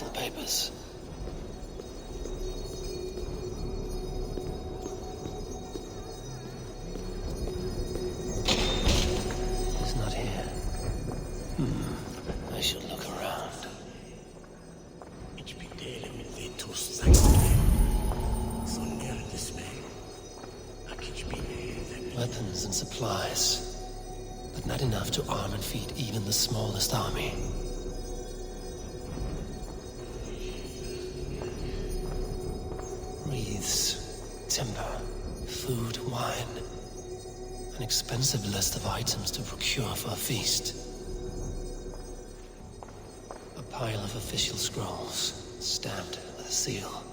the papers. He's not here. I should look around. Weapons and supplies, but not enough to arm and feed even the smallest army. Wreaths, timber, food, wine. An expensive list of items to procure for a feast. A pile of official scrolls, stamped with a seal.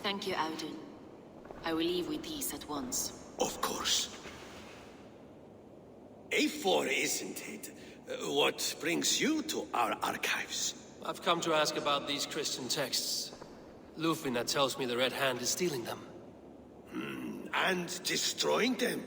Thank you, Auden. I will leave with these at once. Of course. A4, isn't it? What brings you to our archives? I've come to ask about these Christian texts. Lufina tells me the Red Hand is stealing them. And destroying them.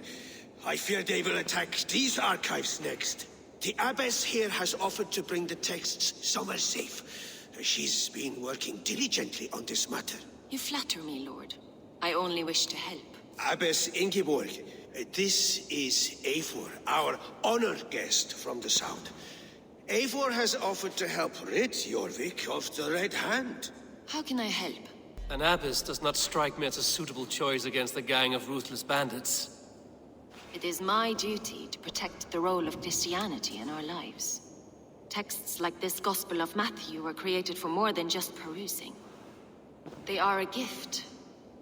I fear they will attack these archives next. The abbess here has offered to bring the texts somewhere safe. She's been working diligently on this matter. You flatter me, Lord. I only wish to help. Abbess Ingeborg, this is Eivor, our honored guest from the south. Eivor has offered to help rid Jorvik of the Red Hand. How can I help? An abbess does not strike me as a suitable choice against a gang of ruthless bandits. It is my duty to protect the role of Christianity in our lives. Texts like this Gospel of Matthew were created for more than just perusing. They are a gift.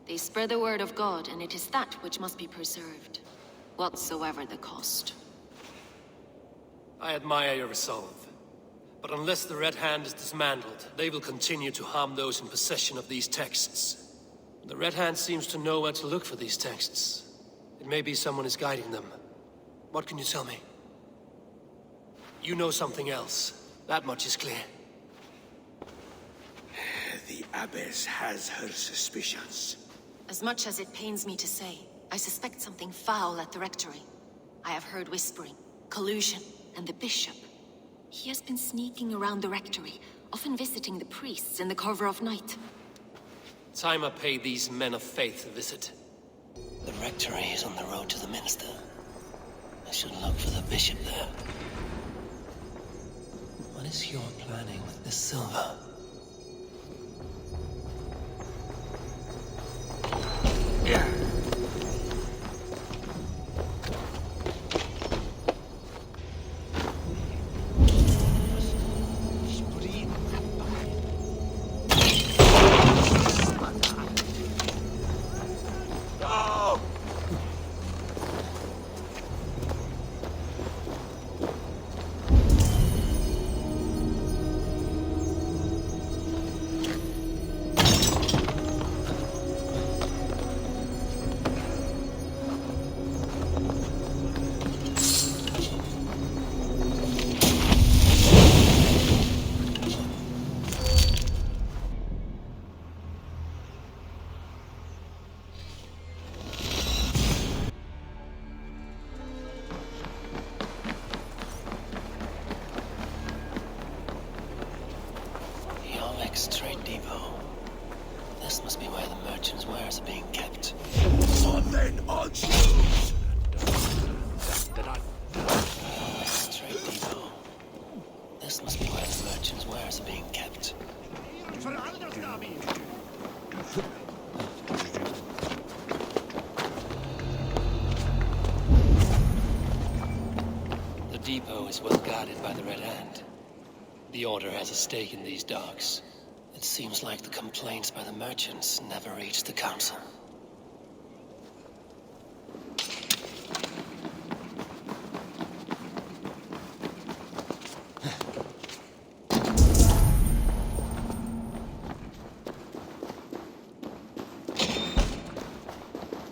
They spread the word of God, and it is that which must be preserved, whatsoever the cost. I admire your resolve. But unless the Red Hand is dismantled, they will continue to harm those in possession of these texts. The Red Hand seems to know where to look for these texts. It may be someone is guiding them. What can you tell me? You know something else. That much is clear. The abbess has her suspicions. As much as it pains me to say, I suspect something foul at the rectory. I have heard whispering, collusion, and the bishop. He has been sneaking around the rectory, often visiting the priests in the cover of night. Time I pay these men of faith a visit. The rectory is on the road to the minster. I should look for the bishop there. What is your planning with this silver? Trade depot. This must be where the merchants' wares are being kept. On then, on shoes! Trade depot. This must be where the merchants' wares are being kept. The depot is well guarded by the Red Hand. The Order has a stake in these docks. It seems like the complaints by the merchants never reached the council.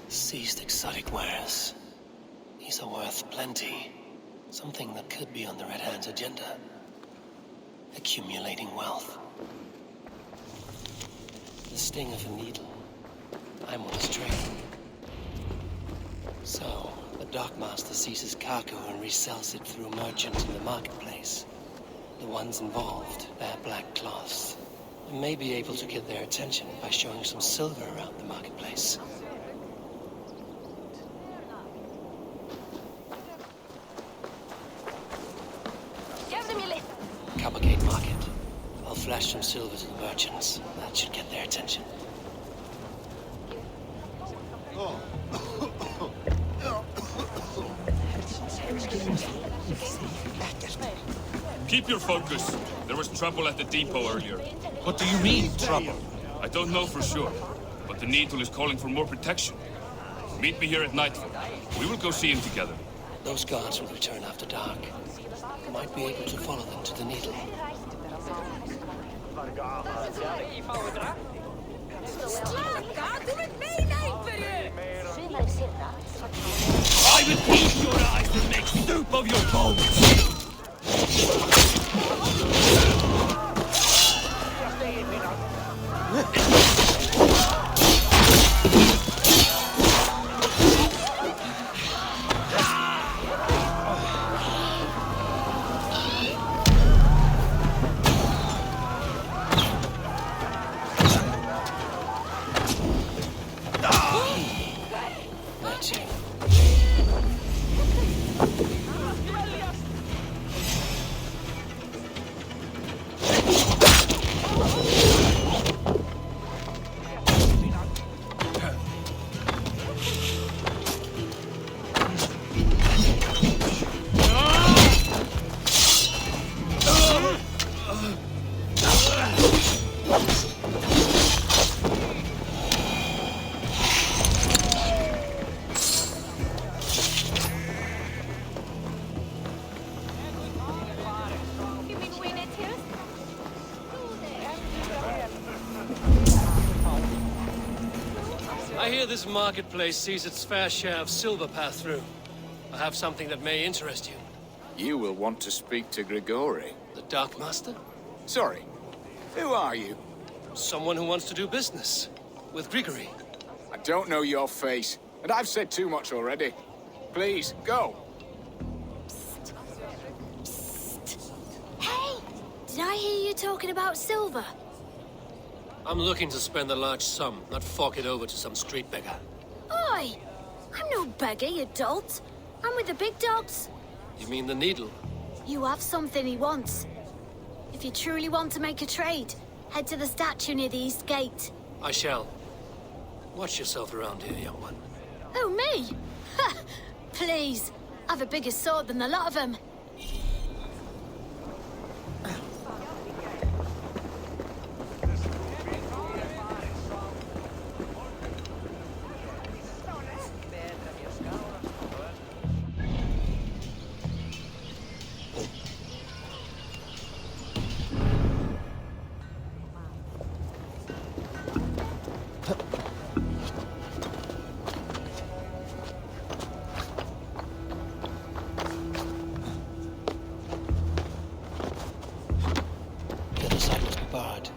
Seized exotic wares. These are worth plenty. Something that could be on the Red Hand's agenda. Accumulating wealth. the sting of a needle. I'm on his trail. So, the dockmaster seizes cargo and resells it through merchants in the marketplace. The ones involved bear black cloths. You may be able to get their attention by showing some silver around the marketplace. Coppergate Market. I'll flash some silver to the merchants. That should get their attention. Keep your focus. There was trouble at the depot earlier. What do you mean, trouble? I don't know for sure, but the Needle is calling for more protection. Meet me here at nightfall. We will go see him together. Those guards will return after dark. Might be able to follow them to the Needle. I will eat your eyes and make soup of your bones! That's it. I hear this marketplace sees its fair share of silver pass through. I have something that may interest you. You will want to speak to Grigori. The Dark Master? Sorry, who are you? Someone who wants to do business. With Grigory. I don't know your face, and I've said too much already. Please, go. Hey! Did I hear you talking about silver? I'm looking to spend a large sum, not fork it over to some street beggar. Oi! I'm no beggar, you dolt. I'm with the big dogs. You mean the Needle? You have something he wants. If you truly want to make a trade, head to the statue near the East Gate. I shall. Watch yourself around here, young one. Oh, me? Ha! Please. I've a bigger sword than the lot of them. The other side must be barred.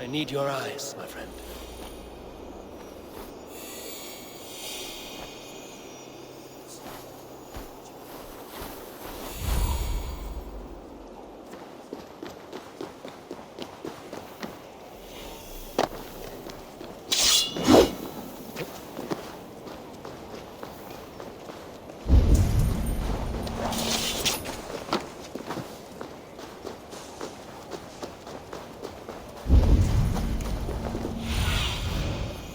I need your eyes, my friend.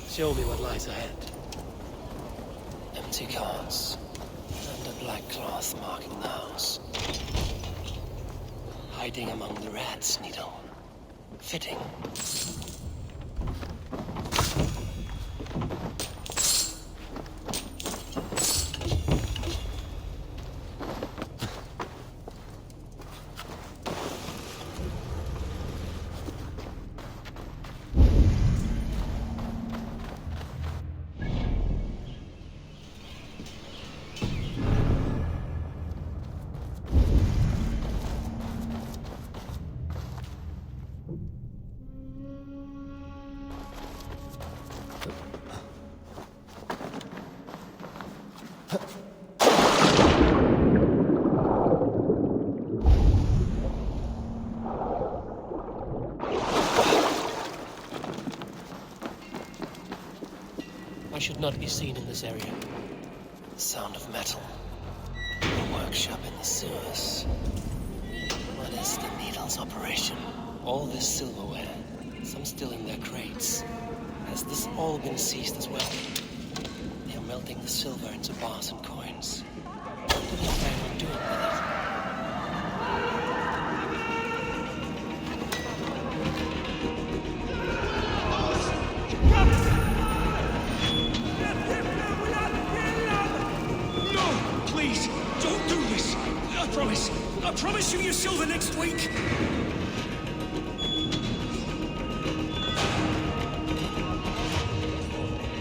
Show me what lies ahead. Empty cards and a black cloth marking the house. Hiding among the rats, Needle. Fitting. I should not be seen in this area. The sound of metal. A workshop in the sewers. What is the Needle's operation? All this silverware, some still in their crates. Has this all been seized as well? They are melting the silver into bars and coins. What do they plan on doing with it? Please, don't do this. I promise you silver next week.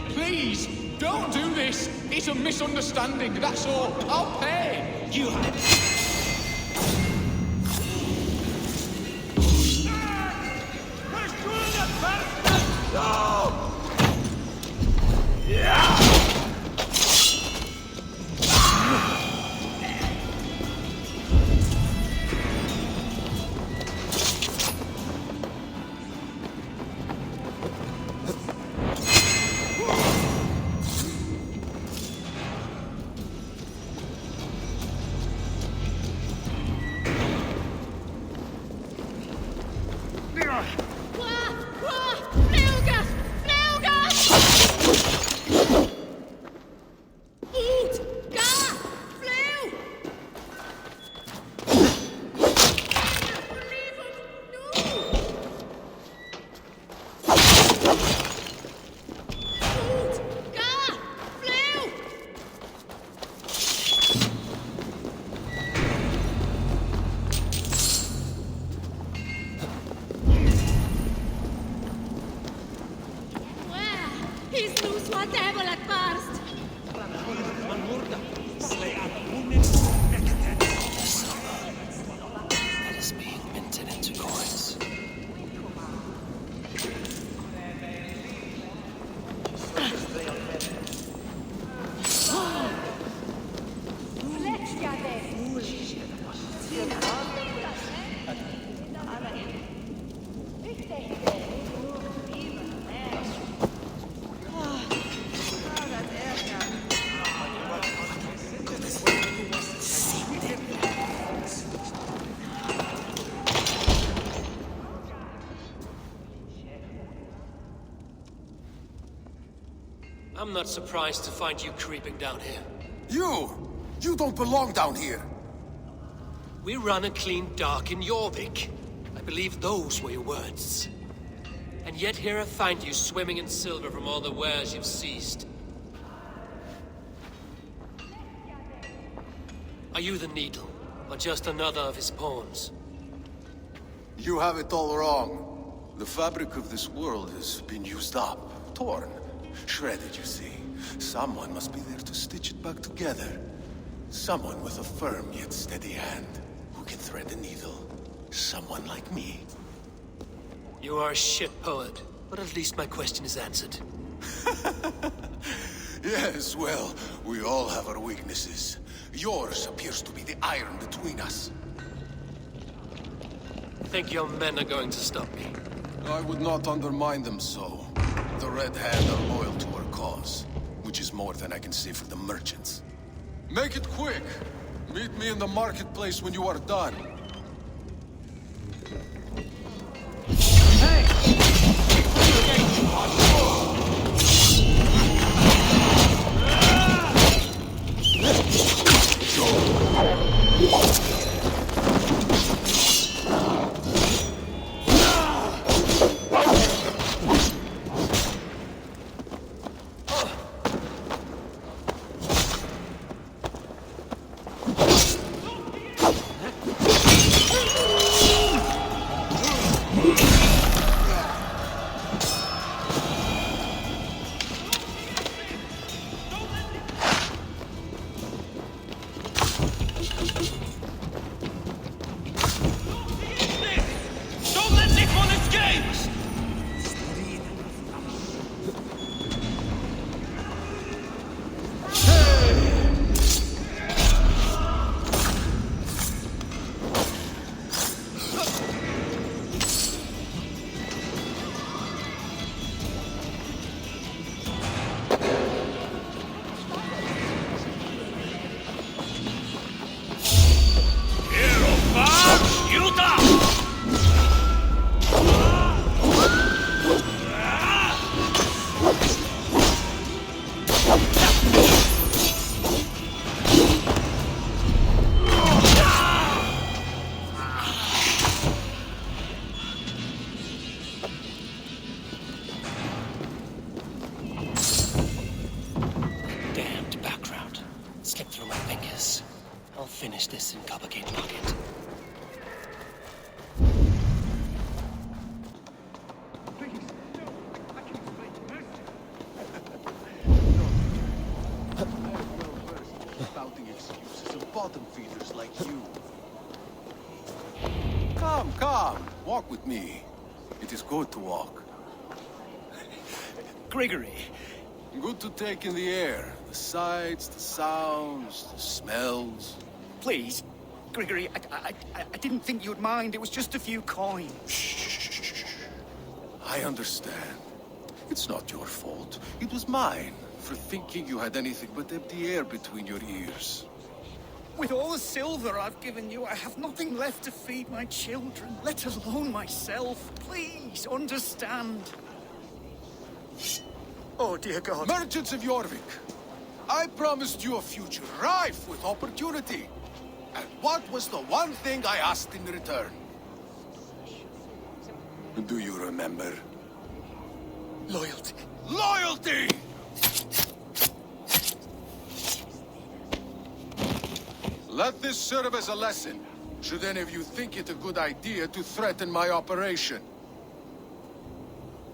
Please, don't do this. It's a misunderstanding, that's all. I'll pay. You... I'm not surprised to find you creeping down here. You don't belong down here. We run a clean dark in Jorvik. I believe those were your words. And yet here I find you swimming in silver from all the wares you've seized. Are you the Needle, or just another of his pawns? You have it all wrong. The fabric of this world has been used up, torn, shredded, you see. Someone must be there to stitch it back together. Someone with a firm yet steady hand, who can thread a needle. Someone like me. You are a shit poet, but at least my question is answered. Yes, well, we all have our weaknesses. Yours appears to be the iron between us. Think your men are going to stop me? I would not undermine them so. The Red Hand are loyal to our cause, which is more than I can say for the merchants. Make it quick! Meet me in the marketplace when you are done. Finish this in Coppergate Market. Spouting excuses of bottom feeders like you. Come, come, walk with me. It is good to walk. Gregory. Good to take in the air. The sights, the sounds, the smells. Please, Gregory, I didn't think you'd mind. It was just a few coins. Shh. I understand. It's not your fault. It was mine for thinking you had anything but empty air between your ears. With all the silver I've given you, I have nothing left to feed my children, let alone myself. Please, understand. Oh, dear God. Merchants of Jorvik, I promised you a future rife with opportunity. And what was the one thing I asked in return? Do you remember? Loyalty. Loyalty! Let this serve as a lesson, should any of you think it a good idea to threaten my operation.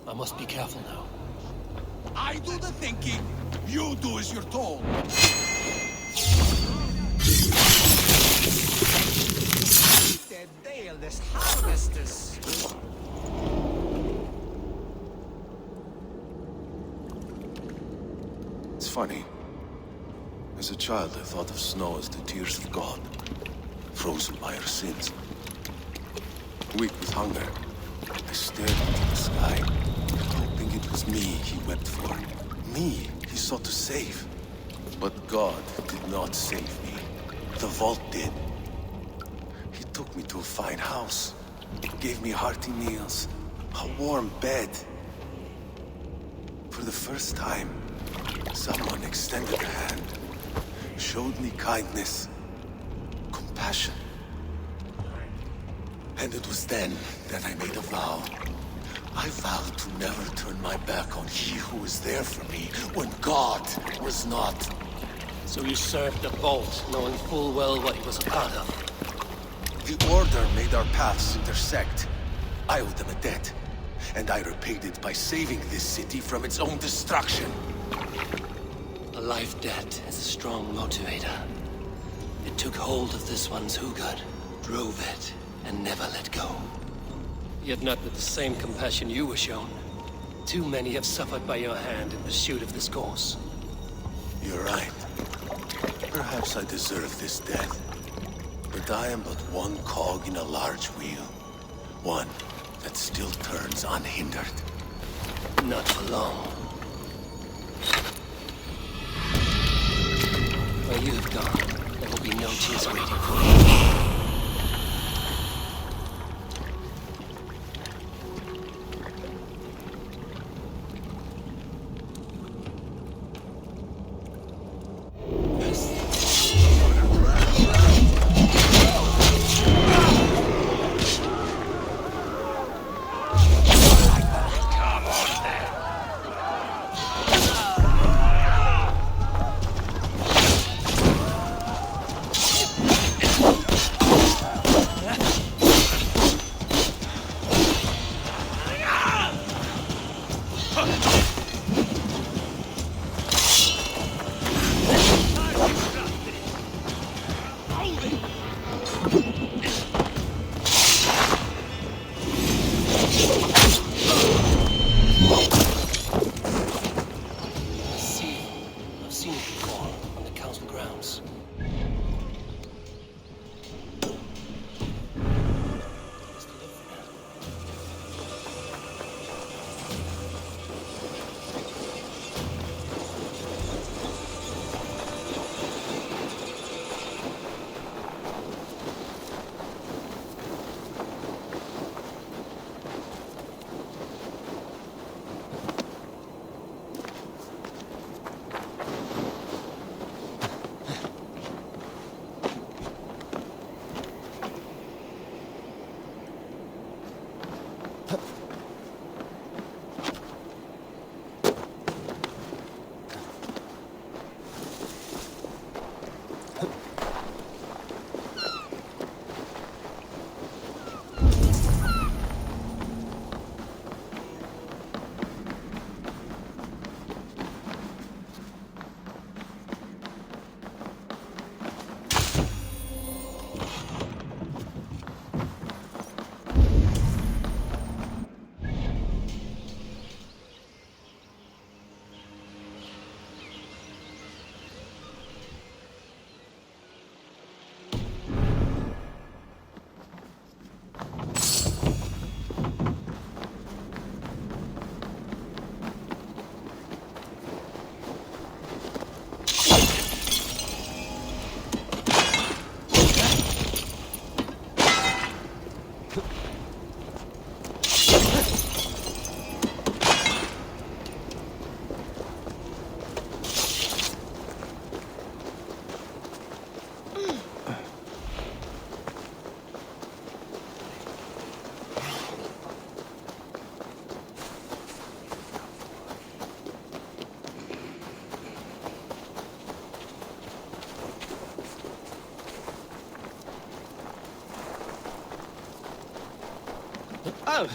I must be careful now. I do the thinking, you do as you're told. This harvesters. It's funny. As a child, I thought of snow as the tears of God, frozen by our sins. Weak with hunger, I stared into the sky, hoping it was me he wept for. Me he sought to save. But God did not save me. The vault did. He took me to a fine house, gave me hearty meals, a warm bed. For the first time, someone extended a hand, showed me kindness, compassion. And it was then that I made a vow. I vowed to never turn my back on he who was there for me when God was not. So you served the Vault, knowing full well what it was a part of. The Order made our paths intersect. I owed them a debt, and I repaid it by saving this city from its own destruction. A life debt is a strong motivator. It took hold of this one's Hugad, drove it, and never let go. Yet not with the same compassion you were shown. Too many have suffered by your hand in pursuit of this course. You're right. Perhaps I deserve this death. But I am but one cog in a large wheel. One that still turns unhindered. Not for long. Where you have gone, there will be no tears waiting for you. Oh!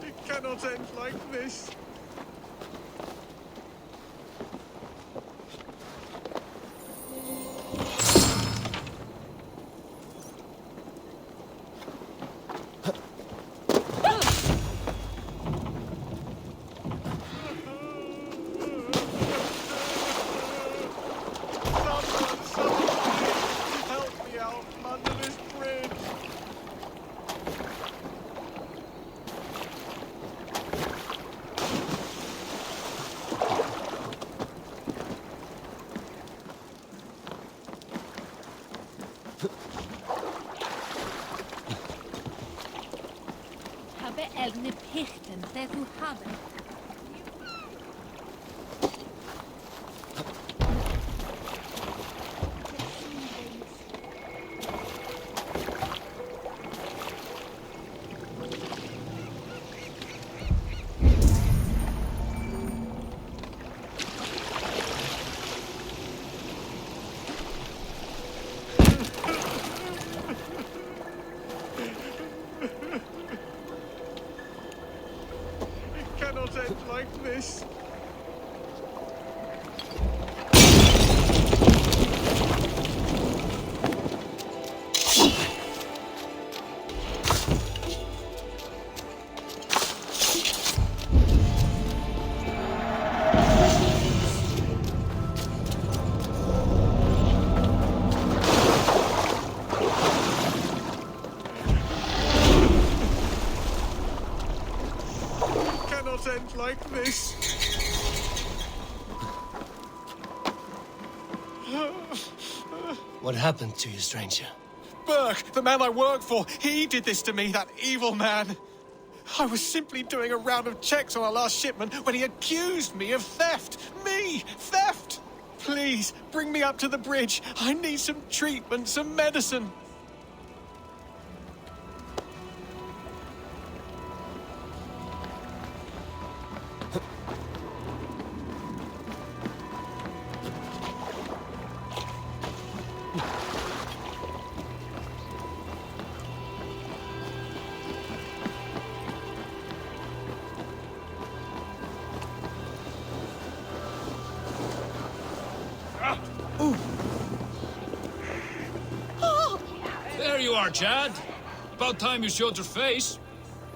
It cannot end like this. Help me out from under this bridge. Habe egne plichten det du hade. It cannot end like this. It cannot end like this. What happened to you, stranger? Burke, the man I work for, he did this to me, that evil man. I was simply doing a round of checks on our last shipment when he accused me of theft. Me! Theft! Please, bring me up to the bridge. I need some treatment, some medicine. There you are, Chad. About time you showed your face.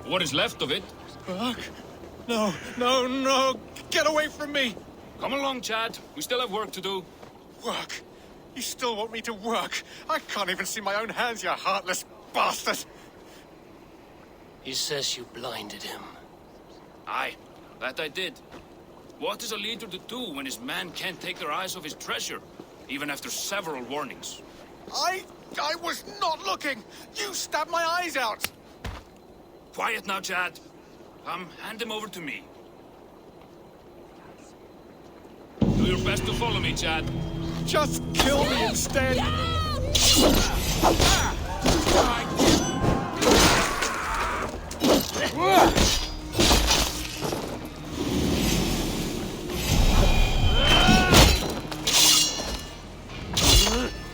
What is left of it. Burke? No, no, no. Get away from me. Come along, Chad. We still have work to do. Work? You still want me to work? I can't even see my own hands, you heartless bastard. He says you blinded him. Aye, that I did. What is a leader to do when his men can't take their eyes off his treasure, even after several warnings? I was not looking. You stabbed my eyes out. Quiet now, Chad. Come, hand him over to me. Do your best to follow me, Chad. Just kill me instead.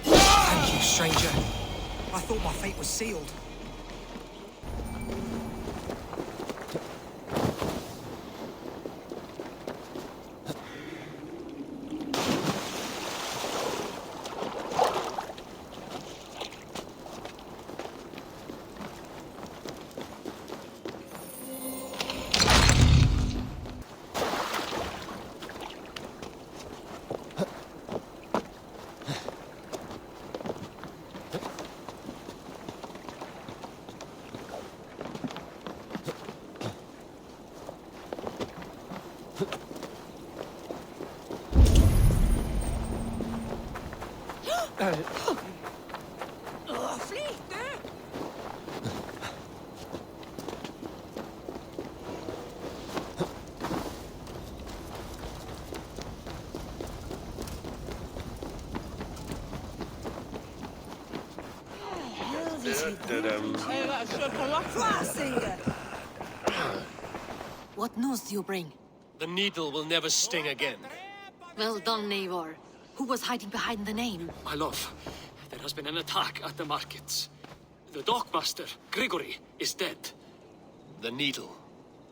Thank you, stranger. I thought my fate was sealed. Flyt du! What news do you bring? The needle will never sting again. Well done, Eivor. Who was hiding behind the name? My love, there has been an attack at the markets. The dockmaster, Grigory, is dead. The needle.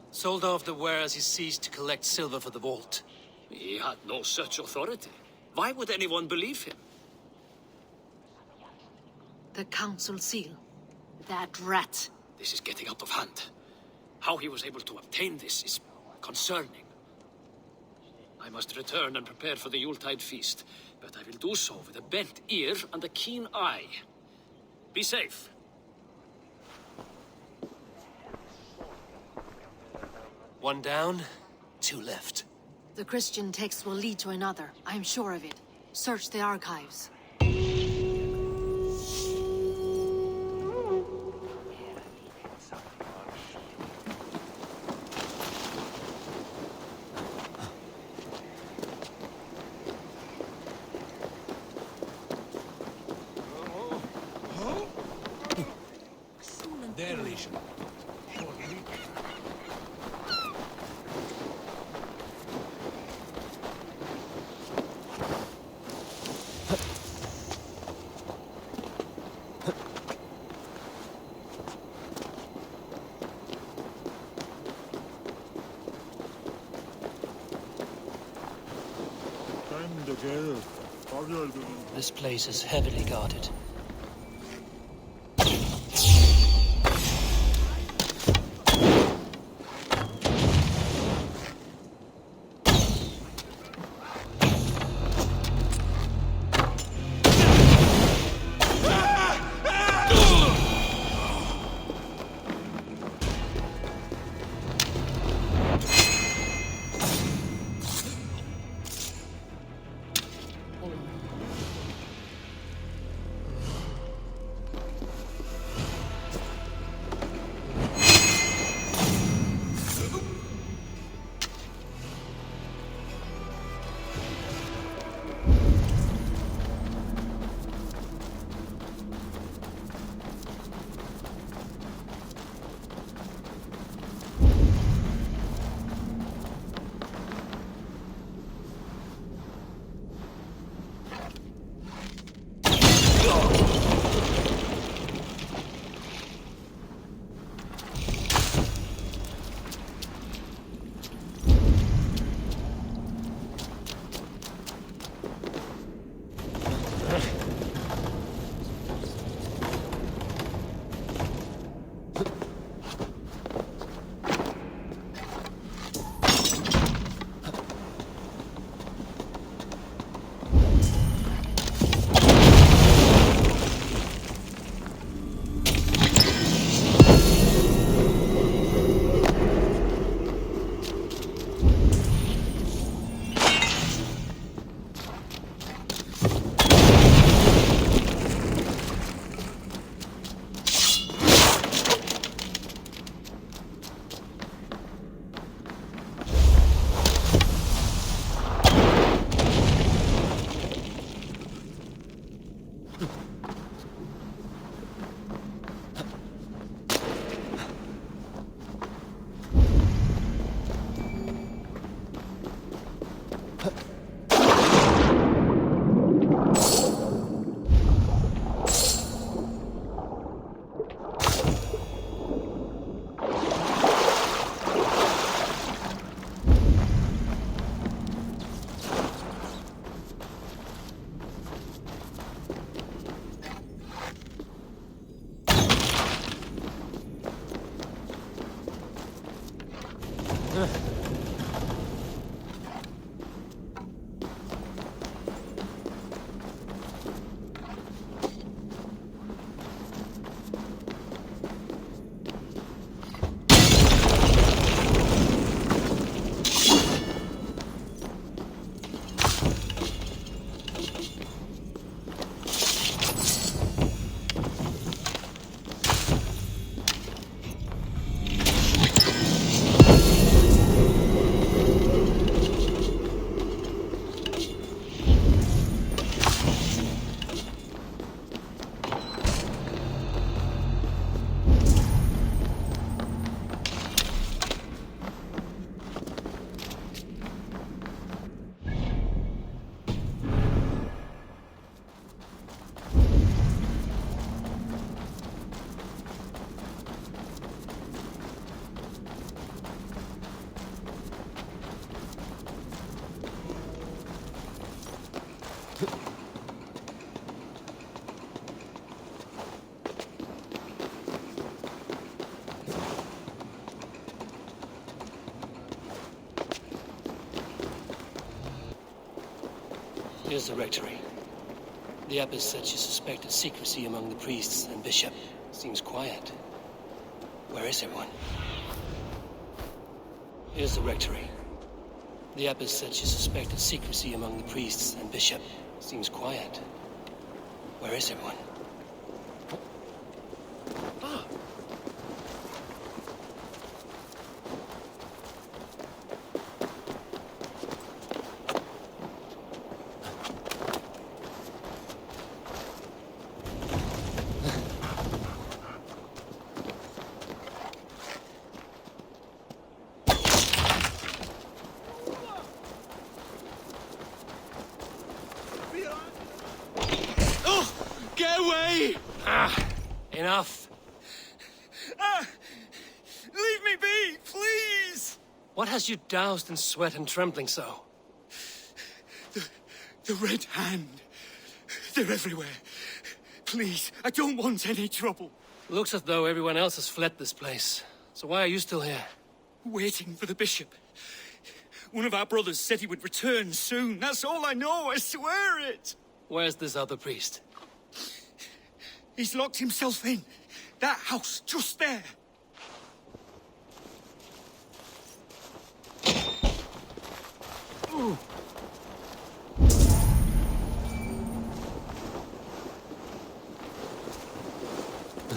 Sold off the wares he seized to collect silver for the vault. He had no such authority. Why would anyone believe him? The council seal. That rat. This is getting out of hand. How he was able to obtain this is concerning. I must return and prepare for the Yuletide feast, but I will do so with a bent ear and a keen eye. Be safe. One down, two left. The Christian text will lead to another. I am sure of it. Search the archives. This place is heavily guarded. Here's the rectory. The abbess said she suspected secrecy among the priests and bishop. Seems quiet. Where is everyone? Here's the rectory. The abbess said she suspected secrecy among the priests and bishop. Seems quiet. Where is everyone? Ah. Enough. Leave me be, please! What has you doused in sweat and trembling so? The Red Hand. They're everywhere. Please, I don't want any trouble. Looks as though everyone else has fled this place. So why are you still here? Waiting for the bishop. One of our brothers said he would return soon. That's all I know, I swear it. Where's this other priest? He's locked himself in. That house, just there. Ooh.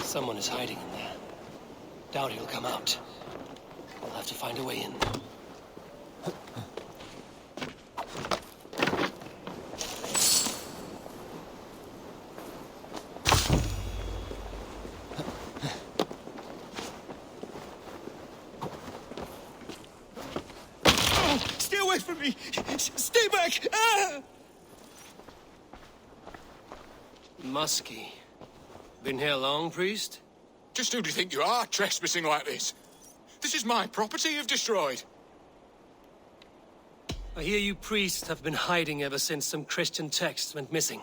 Someone is hiding in there. Doubt he'll come out. We'll have to find a way in. Stay away from me! Stay back! Ah! Musky. Been here long, priest? Just who do you think you are, trespassing like this? This is my property you've destroyed. I hear you priests have been hiding ever since some Christian texts went missing.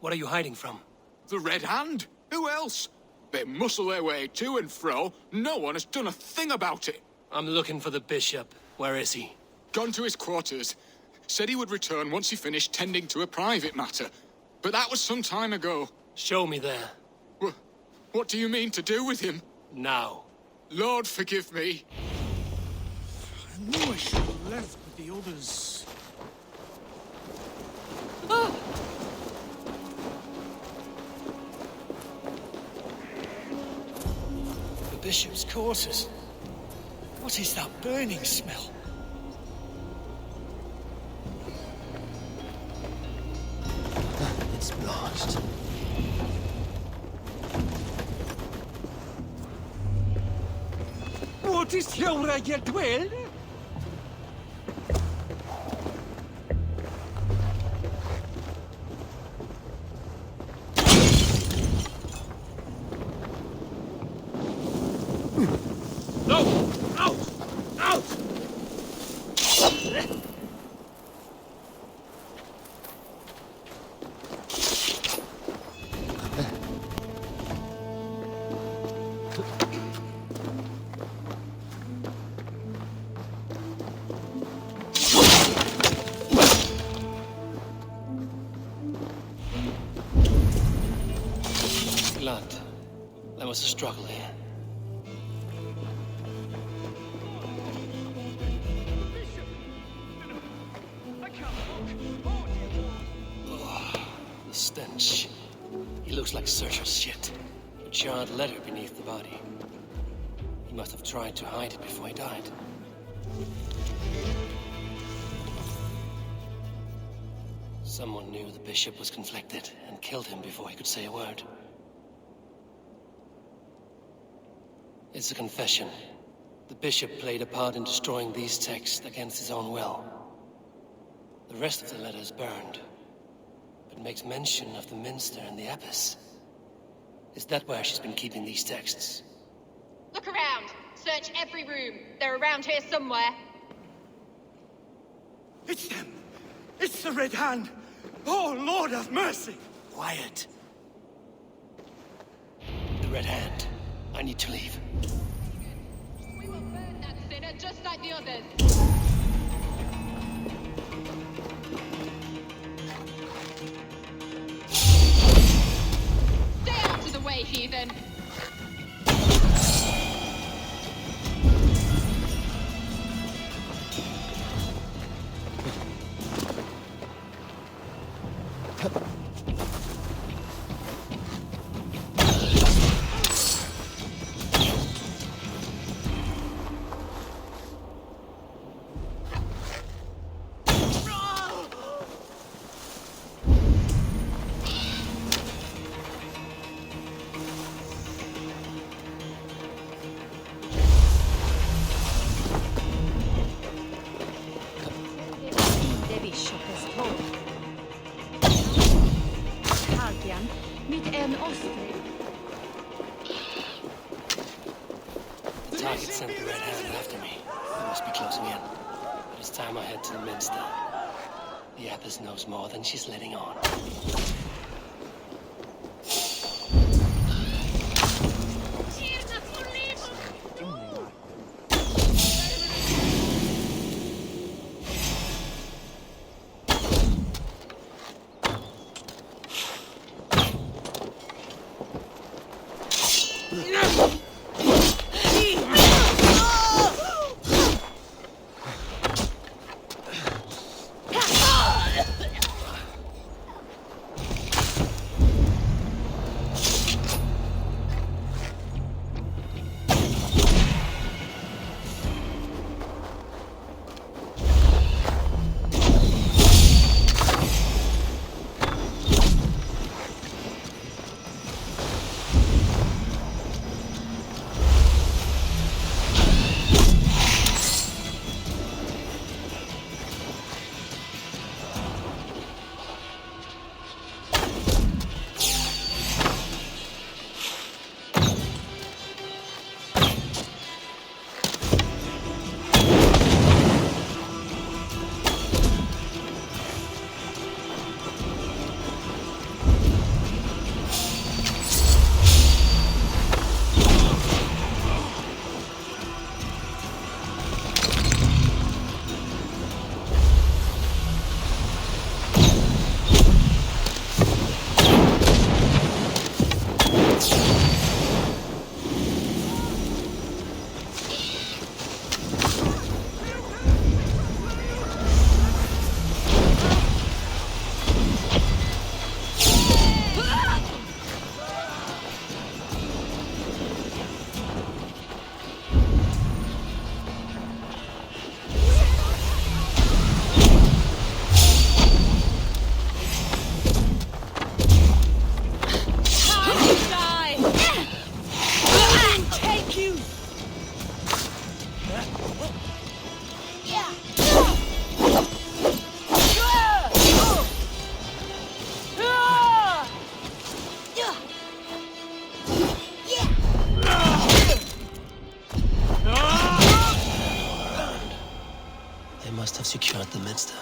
What are you hiding from? The Red Hand? Who else? They muscle their way to and fro. No one has done a thing about it. I'm looking for the bishop. Where is he? Gone to his quarters. Said he would return once he finished tending to a private matter. But that was some time ago. Show me there. What do you mean to do with him? Now. Lord, forgive me. I knew I should have left with the others. Ah! The bishop's quarters. What is that burning smell? It's blast. What is here where you dwell? No! Out! Out! Blood. There was a struggle here. The stench. He looks like Searcher's shit. A charred letter beneath the body. He must have tried to hide it before he died. Someone knew the bishop was conflicted and killed him before he could say a word. It's a confession. The bishop played a part in destroying these texts against his own will. The rest of the letter is burned, but makes mention of the minster and the abbess. Is that where she's been keeping these texts? Look around. Search every room. They're around here somewhere. It's them. It's the Red Hand. Oh, Lord have mercy! Quiet. The Red Hand. I need to leave. We will burn that sinner just like the others. Stay out of the way, heathen! The bishop has told. Haltian, mit en ostrig. The target sent the Red Hand after me. They must be closing in. But it's time I head to the Minster. The Abbess knows more than she's letting on. Must have secured the Minster.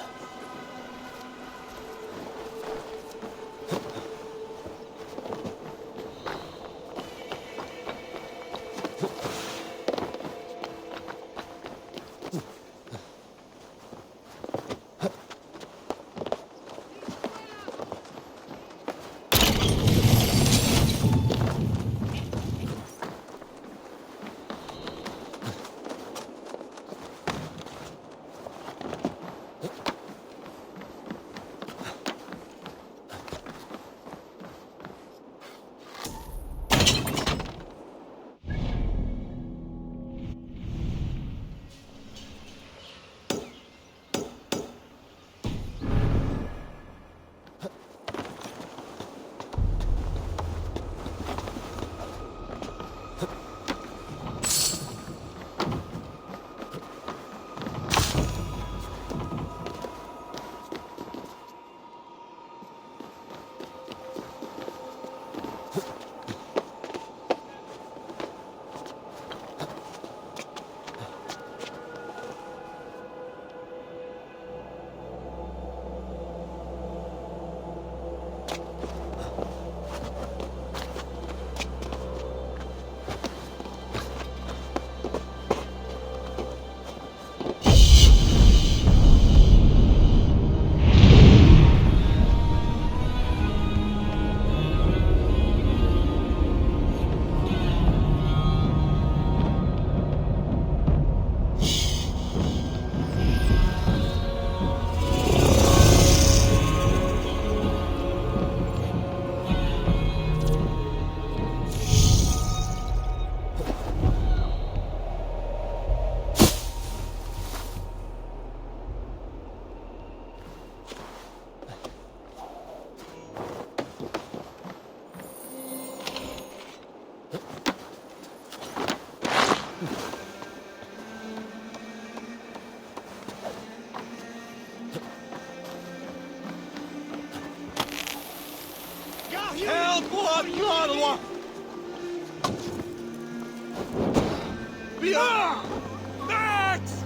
Max!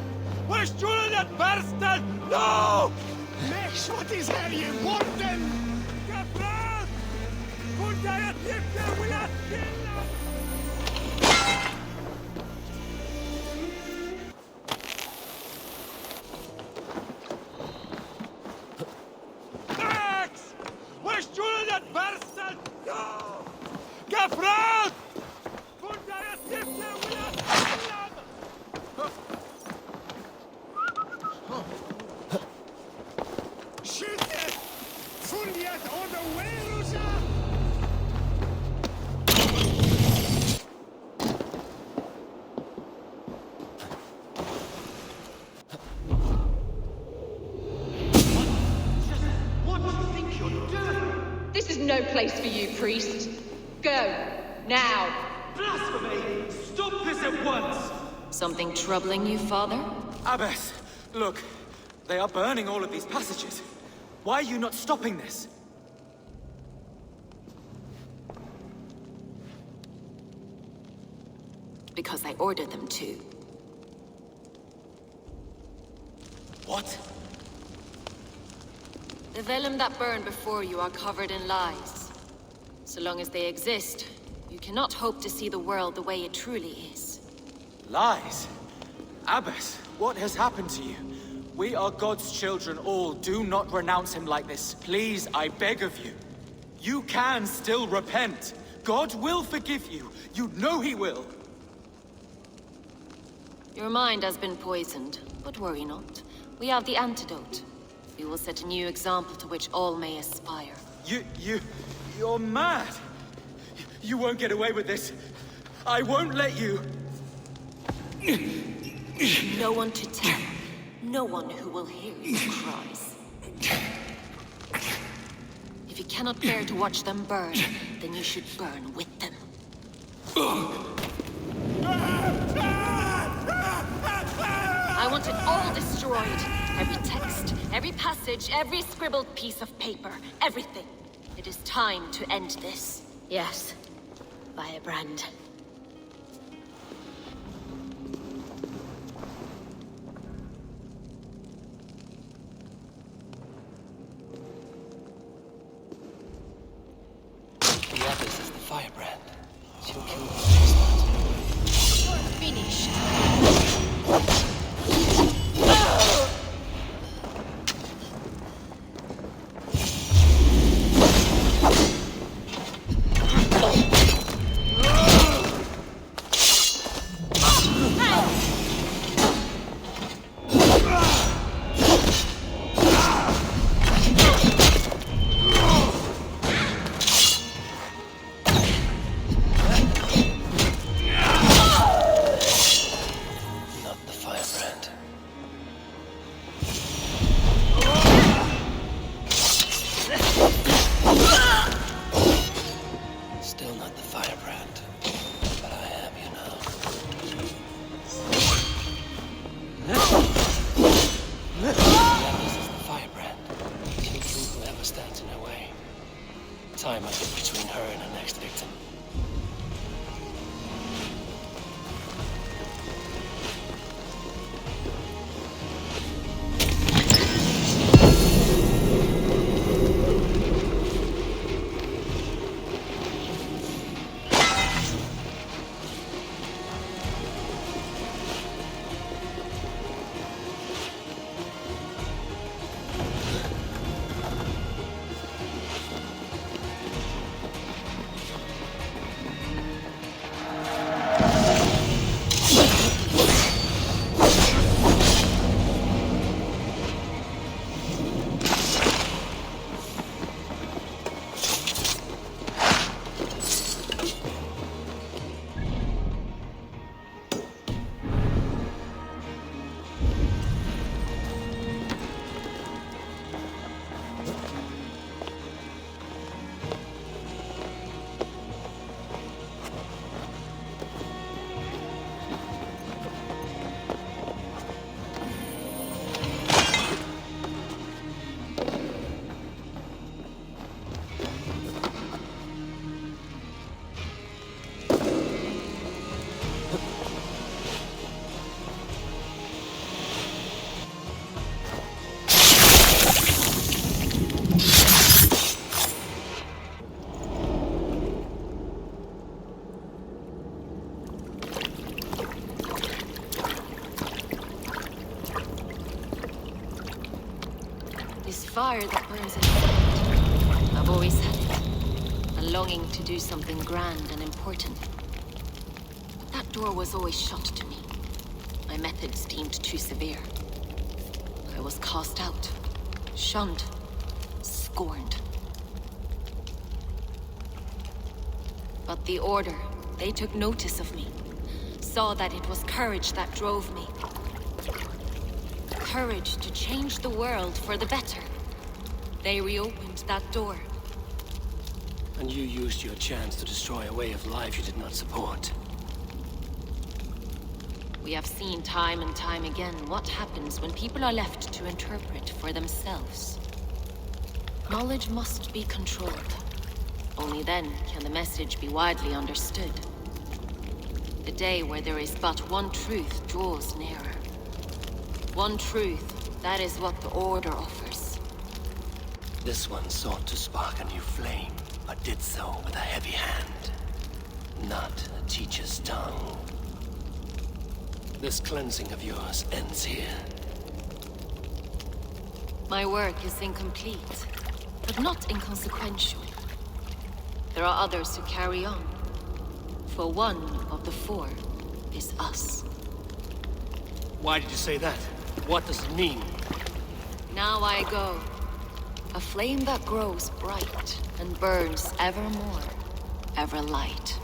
Vad skulle det värsta? No! Max, what is här i vården? Kapral! Kunde jag inte vilja stilla? Max! Vad skulle det värsta? No! Kapral! Kunde jag inte vilja stilla? Skjuter! Fundet on the way, Rosa! What do you think you're doing? This is no place for you, priest. Go, now. Blasphemy! Stop this at once! Something troubling you, Father? Abbess, look. They are burning all of these passages. Why are you not stopping this? Because I ordered them to. What? The vellum that burned before you are covered in lies. So long as they exist, you cannot hope to see the world the way it truly is. Lies? Abbess, what has happened to you? We are God's children all. Do not renounce him like this. Please, I beg of you. You can still repent. God will forgive you. You know he will. Your mind has been poisoned, but worry not. We have the antidote. We will set a new example to which all may aspire. You're mad. You won't get away with this. I won't let you. No one to tell. No one who will hear your cries. If you cannot bear to watch them burn, then you should burn with them. I want it all destroyed. Every text, every passage, every scribbled piece of paper, everything. It is time to end this. Yes. Firebrand. The Abbess is the firebrand. She'll kill the beast. Finished. Time must be between her and her next victim. fire that burns inside. I've always had it. A longing to do something grand and important. But that door was always shut to me. My methods deemed too severe. I was cast out, shunned, scorned. But the Order, they took notice of me. Saw that it was courage that drove me. Courage to change the world for the better. They reopened that door. And you used your chance to destroy a way of life you did not support. We have seen time and time again what happens when people are left to interpret for themselves. Knowledge must be controlled. Only then can the message be widely understood. The day where there is but one truth draws nearer. One truth, that is what the Order offers. This one sought to spark a new flame, but did so with a heavy hand. Not a teacher's tongue. This cleansing of yours ends here. My work is incomplete, but not inconsequential. There are others who carry on. For one of the four is us. Why did you say that? What does it mean? Now I go. A flame that grows bright and burns ever more, ever light.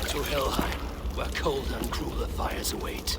To Helheim, where cold and crueler fires await.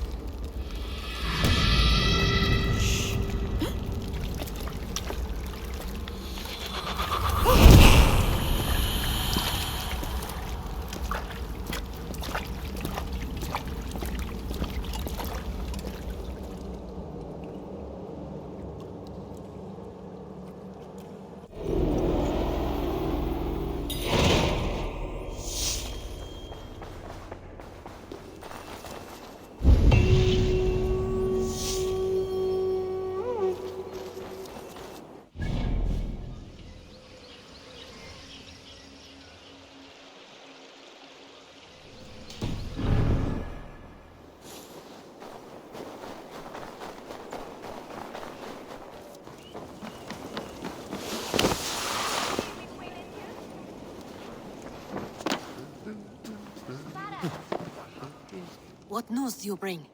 What news do you bring?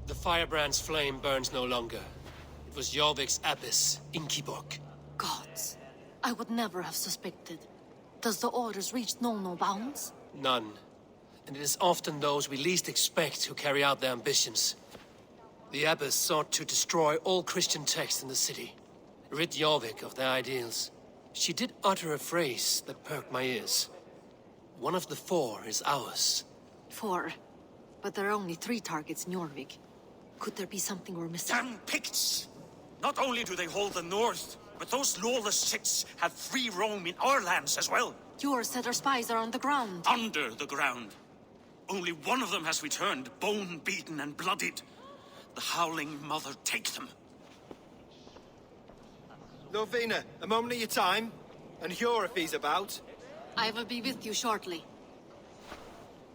The firebrand's flame burns no longer. It was Jorvik's abyss, Inkiborg. Gods, I would never have suspected. Does the Order's reach know no bounds? None. And it is often those we least expect who carry out their ambitions. The abbess sought to destroy all Christian texts in the city, rid Jorvik of their ideals. She did utter a phrase that perked my ears. One of the four is ours. 4. But there are only 3 targets in Jorvik. Could there be something we're missing? Damn Picts! Not only do they hold the north, but those lawless Siths have free roam in our lands as well. Yours said our spies are on the ground. Under the ground. Only one of them has returned, bone-beaten and bloodied. The Howling Mother take them. Lovina, a moment of your time. And Hjor if he's about. I will be with you shortly.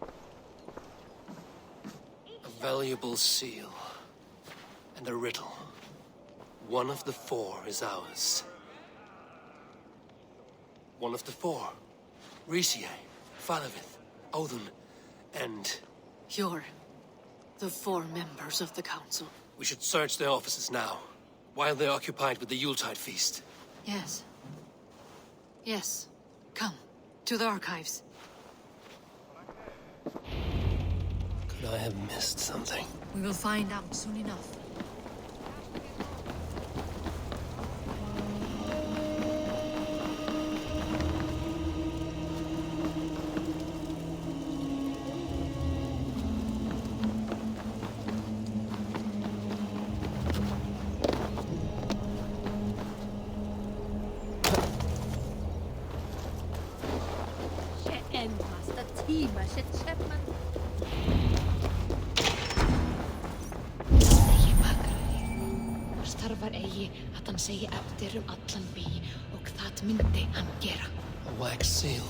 A valuable seal. And a riddle. One of the four is ours. One of the four. Risie, Falavith, Odin, and... Hjor. The 4 members of the Council. We should search their offices now, while they're occupied with the Yuletide feast. Yes. Yes. Come. To the archives. Could I have missed something? We will find out soon enough. Starfar eigi að hann segi eftir allan bí og það myndi hann gera. A wax seal.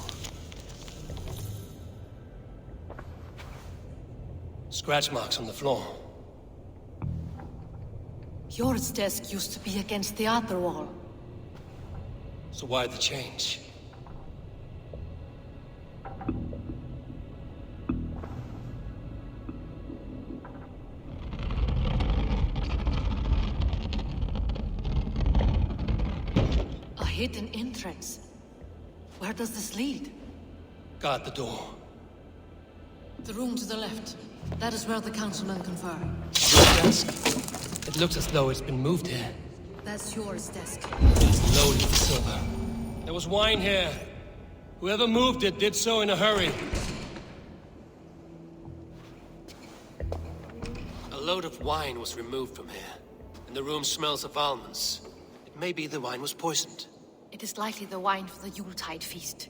Scratch marks on the floor. Yours desk used to be against the other wall. So why the change? A hidden entrance. Where does this lead? Guard the door. The room to the left. That is where the councilmen confer. Your desk? It looks as though it's been moved here. That's yours desk. It's loaded with silver. There was wine here. Whoever moved it did so in a hurry. A load of wine was removed from here, and the room smells of almonds. It may be the wine was poisoned. It is likely the wine for the Yuletide feast.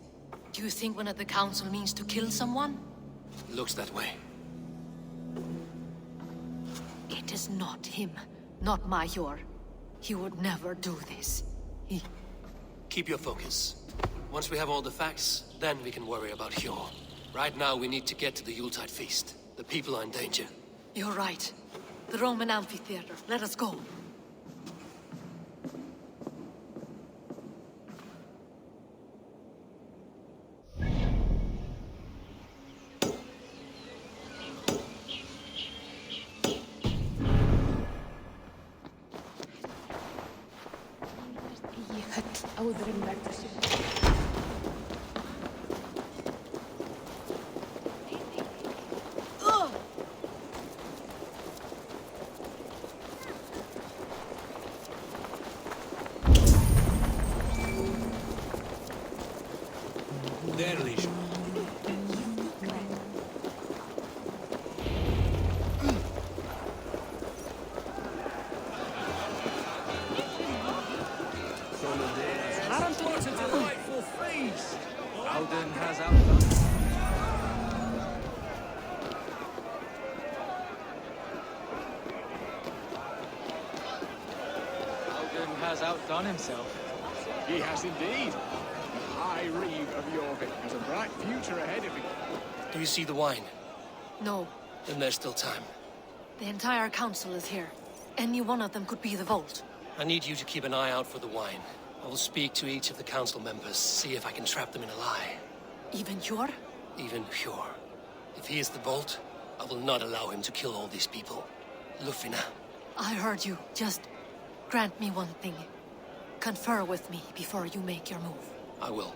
Do you think one of the council means to kill someone? It looks that way. It is not him, not Major. He would never do this. Keep your focus. Once we have all the facts, then we can worry about Hjor. Right now, we need to get to the Yuletide feast. The people are in danger. You're right. The Roman amphitheater. Let us go. Outdone himself. He has indeed. The High Reeve of Jorvik has a bright future ahead of him. Do you see the wine? No. Then there's still time. The entire council is here. Any one of them could be the Vault. I need you to keep an eye out for the wine. I will speak to each of the council members, see if I can trap them in a lie. Even Hjor? Even Hjor. If he is the Vault, I will not allow him to kill all these people. Lufina. I heard you. Just grant me one thing. Confer with me before you make your move. I will.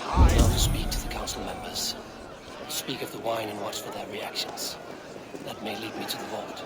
I will speak to the council members. Speak of the wine and watch for their reactions. That may lead me to the vault.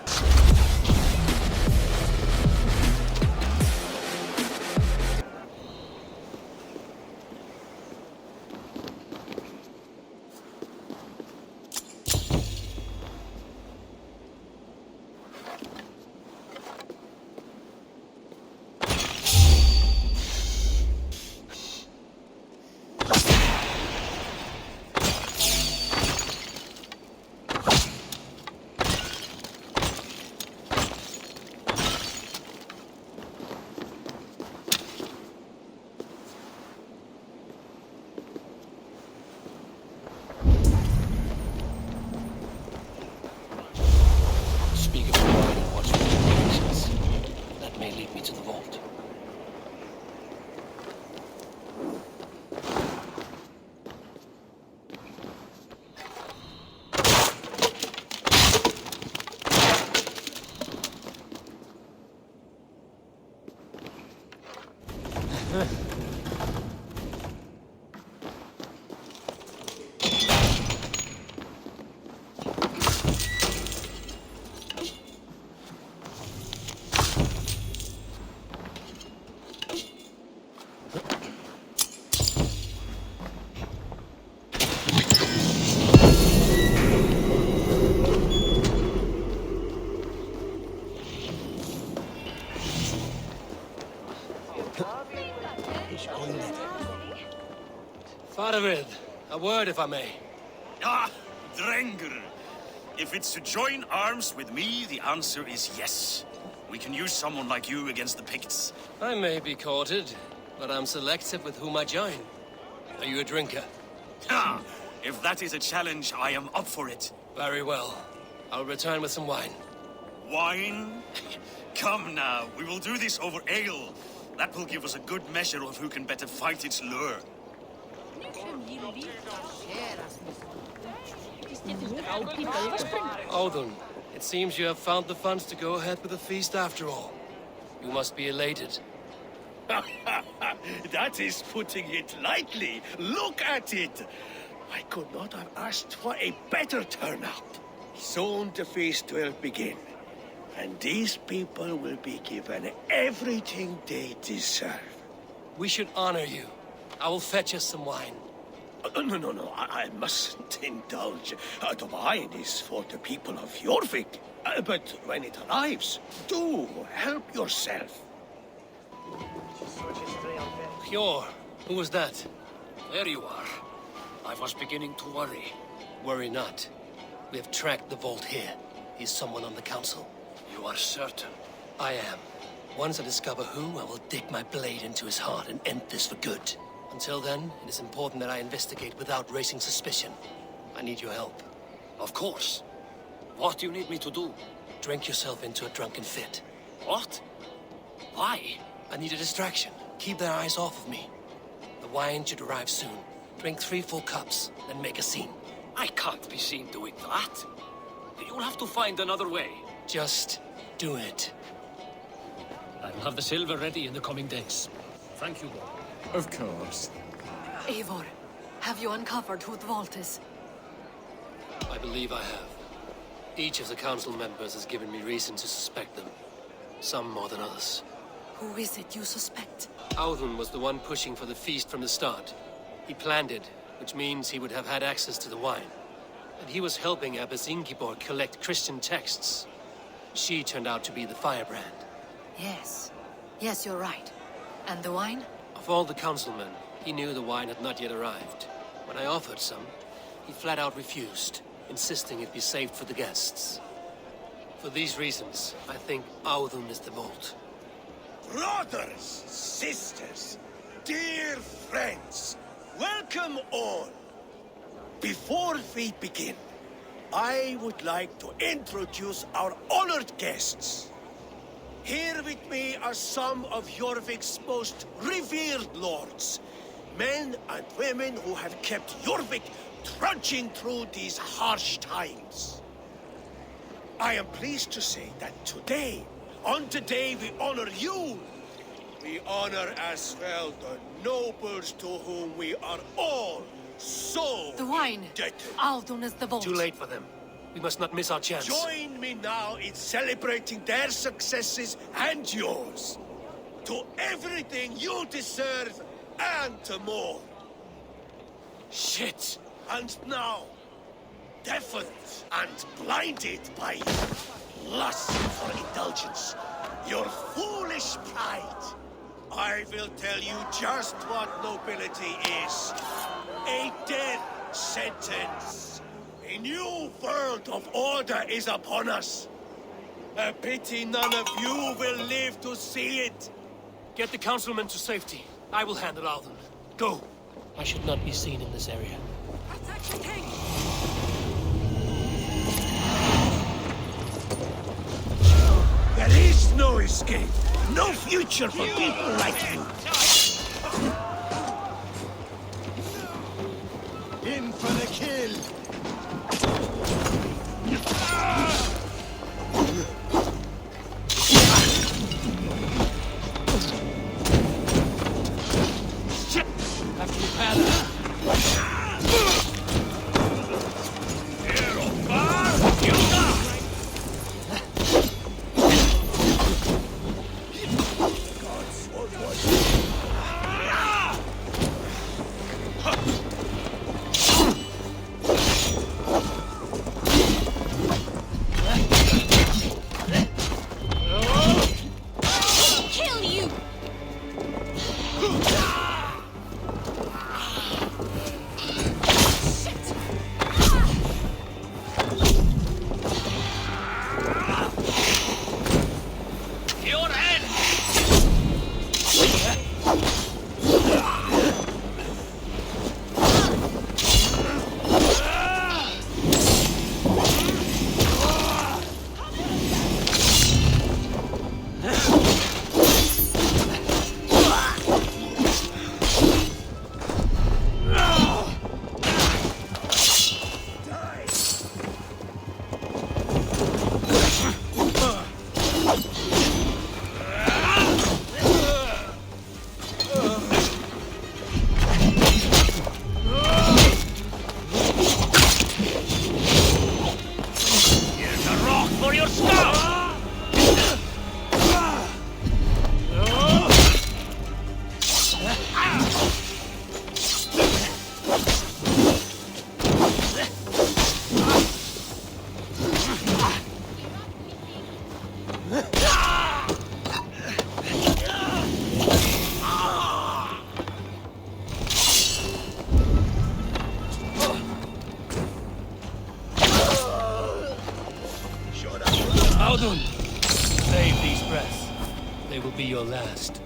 Faravid, a word if I may. Ah, Drengr! If it's to join arms with me, the answer is yes. We can use someone like you against the Picts. I may be courted, but I'm selective with whom I join. Are you a drinker? Ha! If that is a challenge, I am up for it. Very well. I'll return with some wine. Wine? Come now, we will do this over ale. That will give us a good measure of who can better fight its lure. Odin, it seems you have found the funds to go ahead with the feast after all. You must be elated. That is putting it lightly. Look at it. I could not have asked for a better turnout. Soon the feast will begin. And these people will be given everything they deserve. We should honor you. I will fetch us some wine. No. I mustn't indulge. The wine is for the people of Jorvik. But when it arrives, do help yourself. Hjor, who was that? There you are. I was beginning to worry. Worry not. We have tracked the vault here. He's someone on the council. You are certain? I am. Once I discover who, I will dig my blade into his heart and end this for good. Until then, it is important that I investigate without raising suspicion. I need your help. Of course. What do you need me to do? Drink yourself into a drunken fit. What? Why? I need a distraction. Keep their eyes off of me. The wine should arrive soon. Drink 3 full cups, then make a scene. I can't be seen doing that. You'll have to find another way. Just do it. I will have the silver ready in the coming days. Thank you, Lord. Of course. Eivor, have you uncovered who the vault is? I believe I have. Each of the council members has given me reason to suspect them. Some more than others. Who is it you suspect? Audun was the one pushing for the feast from the start. He planned it, which means he would have had access to the wine. And he was helping Abbess Ingeborg collect Christian texts. She turned out to be the firebrand. Yes. Yes, you're right. And the wine? Of all the councilmen, he knew the wine had not yet arrived. When I offered some, he flat out refused, insisting it be saved for the guests. For these reasons, I think Audun is the vault. Brothers, sisters, dear friends, welcome all. Before we begin, I would like to introduce our honored guests. Here with me are some of Jorvik's most revered lords. Men and women who have kept Jorvik trudging through these harsh times. I am pleased to say that today, on the day we honor you, we honor as well the nobles to whom we are all so the wine. indebted. Audun is the vault. Too late for them. We must not miss our chance. Join me now in celebrating their successes and yours. To everything you deserve and to more. Shit! And now, deafened and blinded by lust for indulgence, your foolish pride, I will tell you just what nobility is. A death sentence. A new world of order is upon us. A pity none of you will live to see it. Get the councilmen to safety. I will handle Audun. Go. I should not be seen in this area. Attack the king! There is no escape. No future for people like you. In for the kill. Shit! Have to repair that. for your skull! Save these breaths. They will be your last.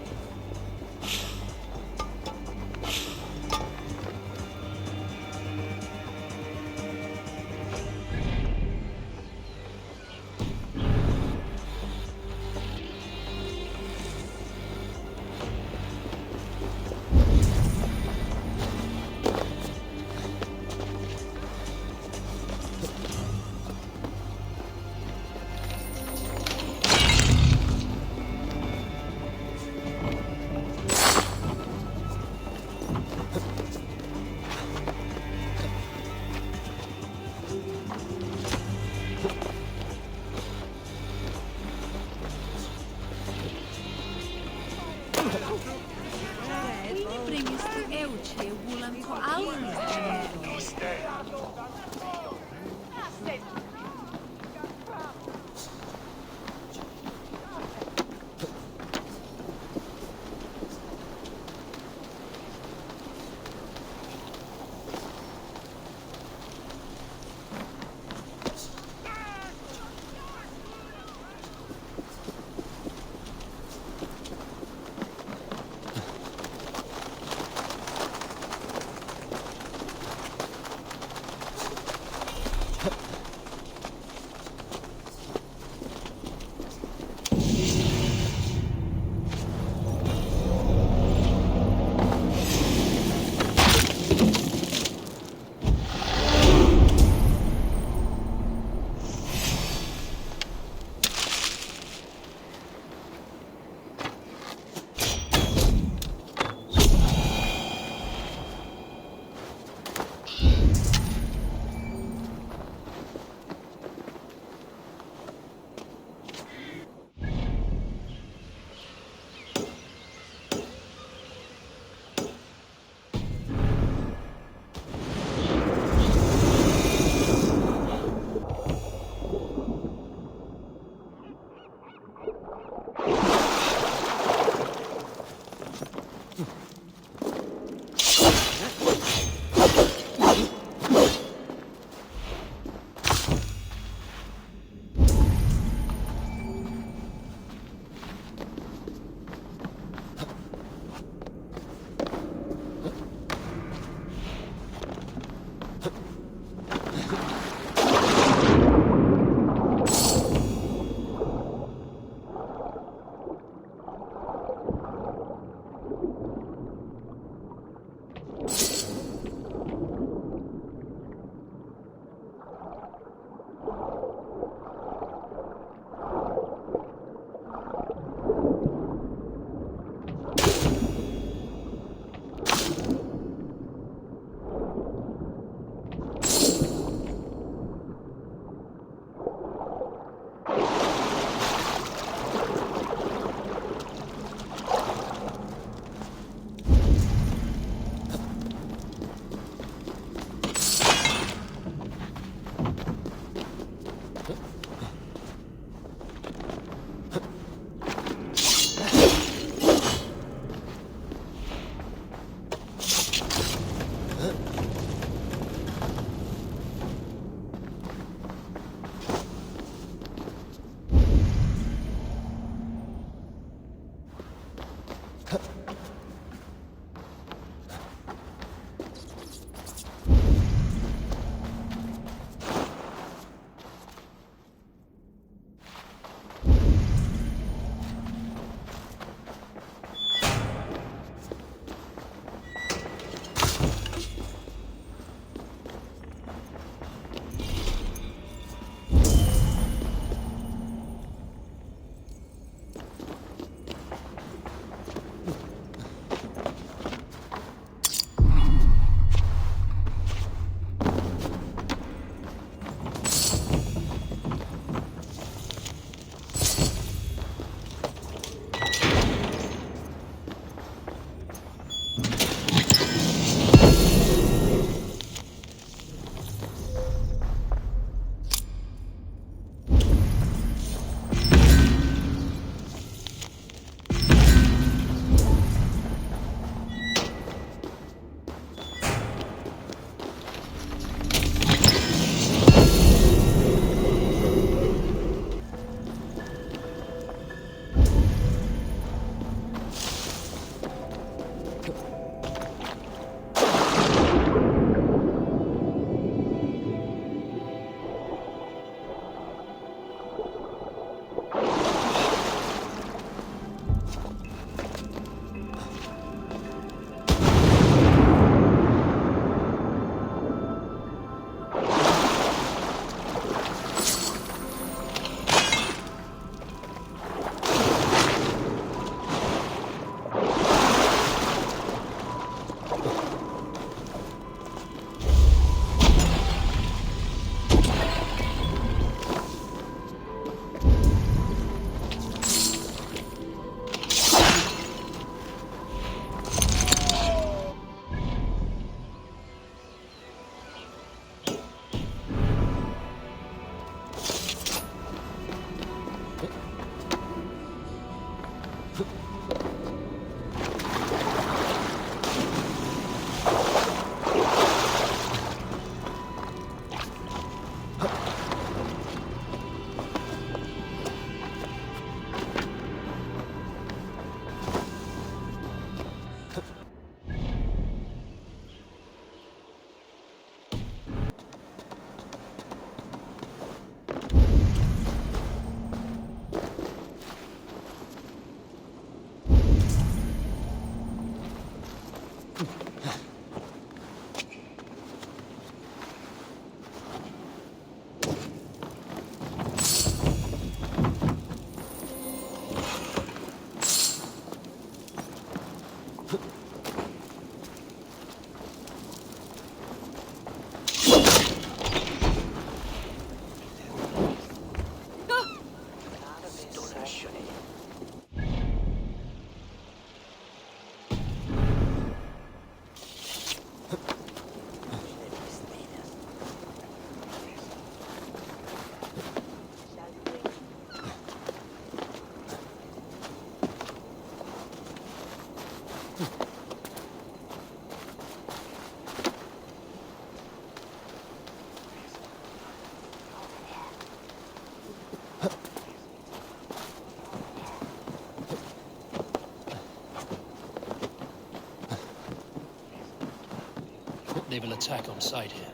they will attack on sight here.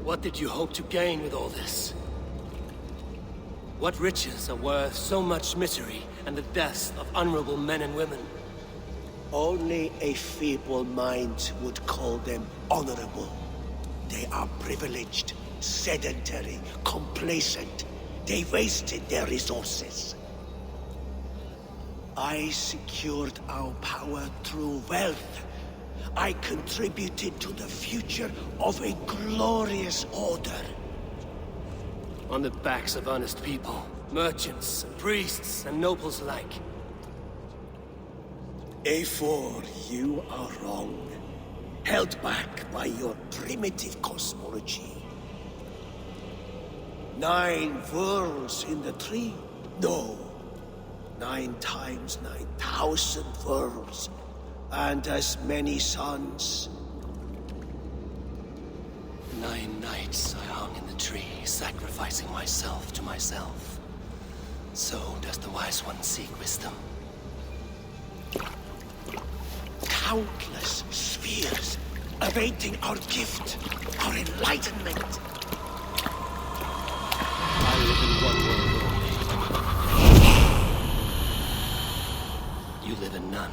What did you hope to gain with all this? What riches are worth so much misery and the deaths of honorable men and women? Only a feeble mind would call them honorable. They are privileged, sedentary, complacent. They wasted their resources. I secured our power through wealth. I contributed to the future of a glorious order. On the backs of honest people, merchants, and priests, and nobles alike. A4, you are wrong. Held back by your primitive cosmology. 9 worlds in the tree? No. 9 times 9,000 worlds. And as many suns. 9 nights I hung in the tree, sacrificing myself to myself. So does the wise one seek wisdom. Countless spheres, awaiting our gift, our enlightenment. I live in one world only. You live in none.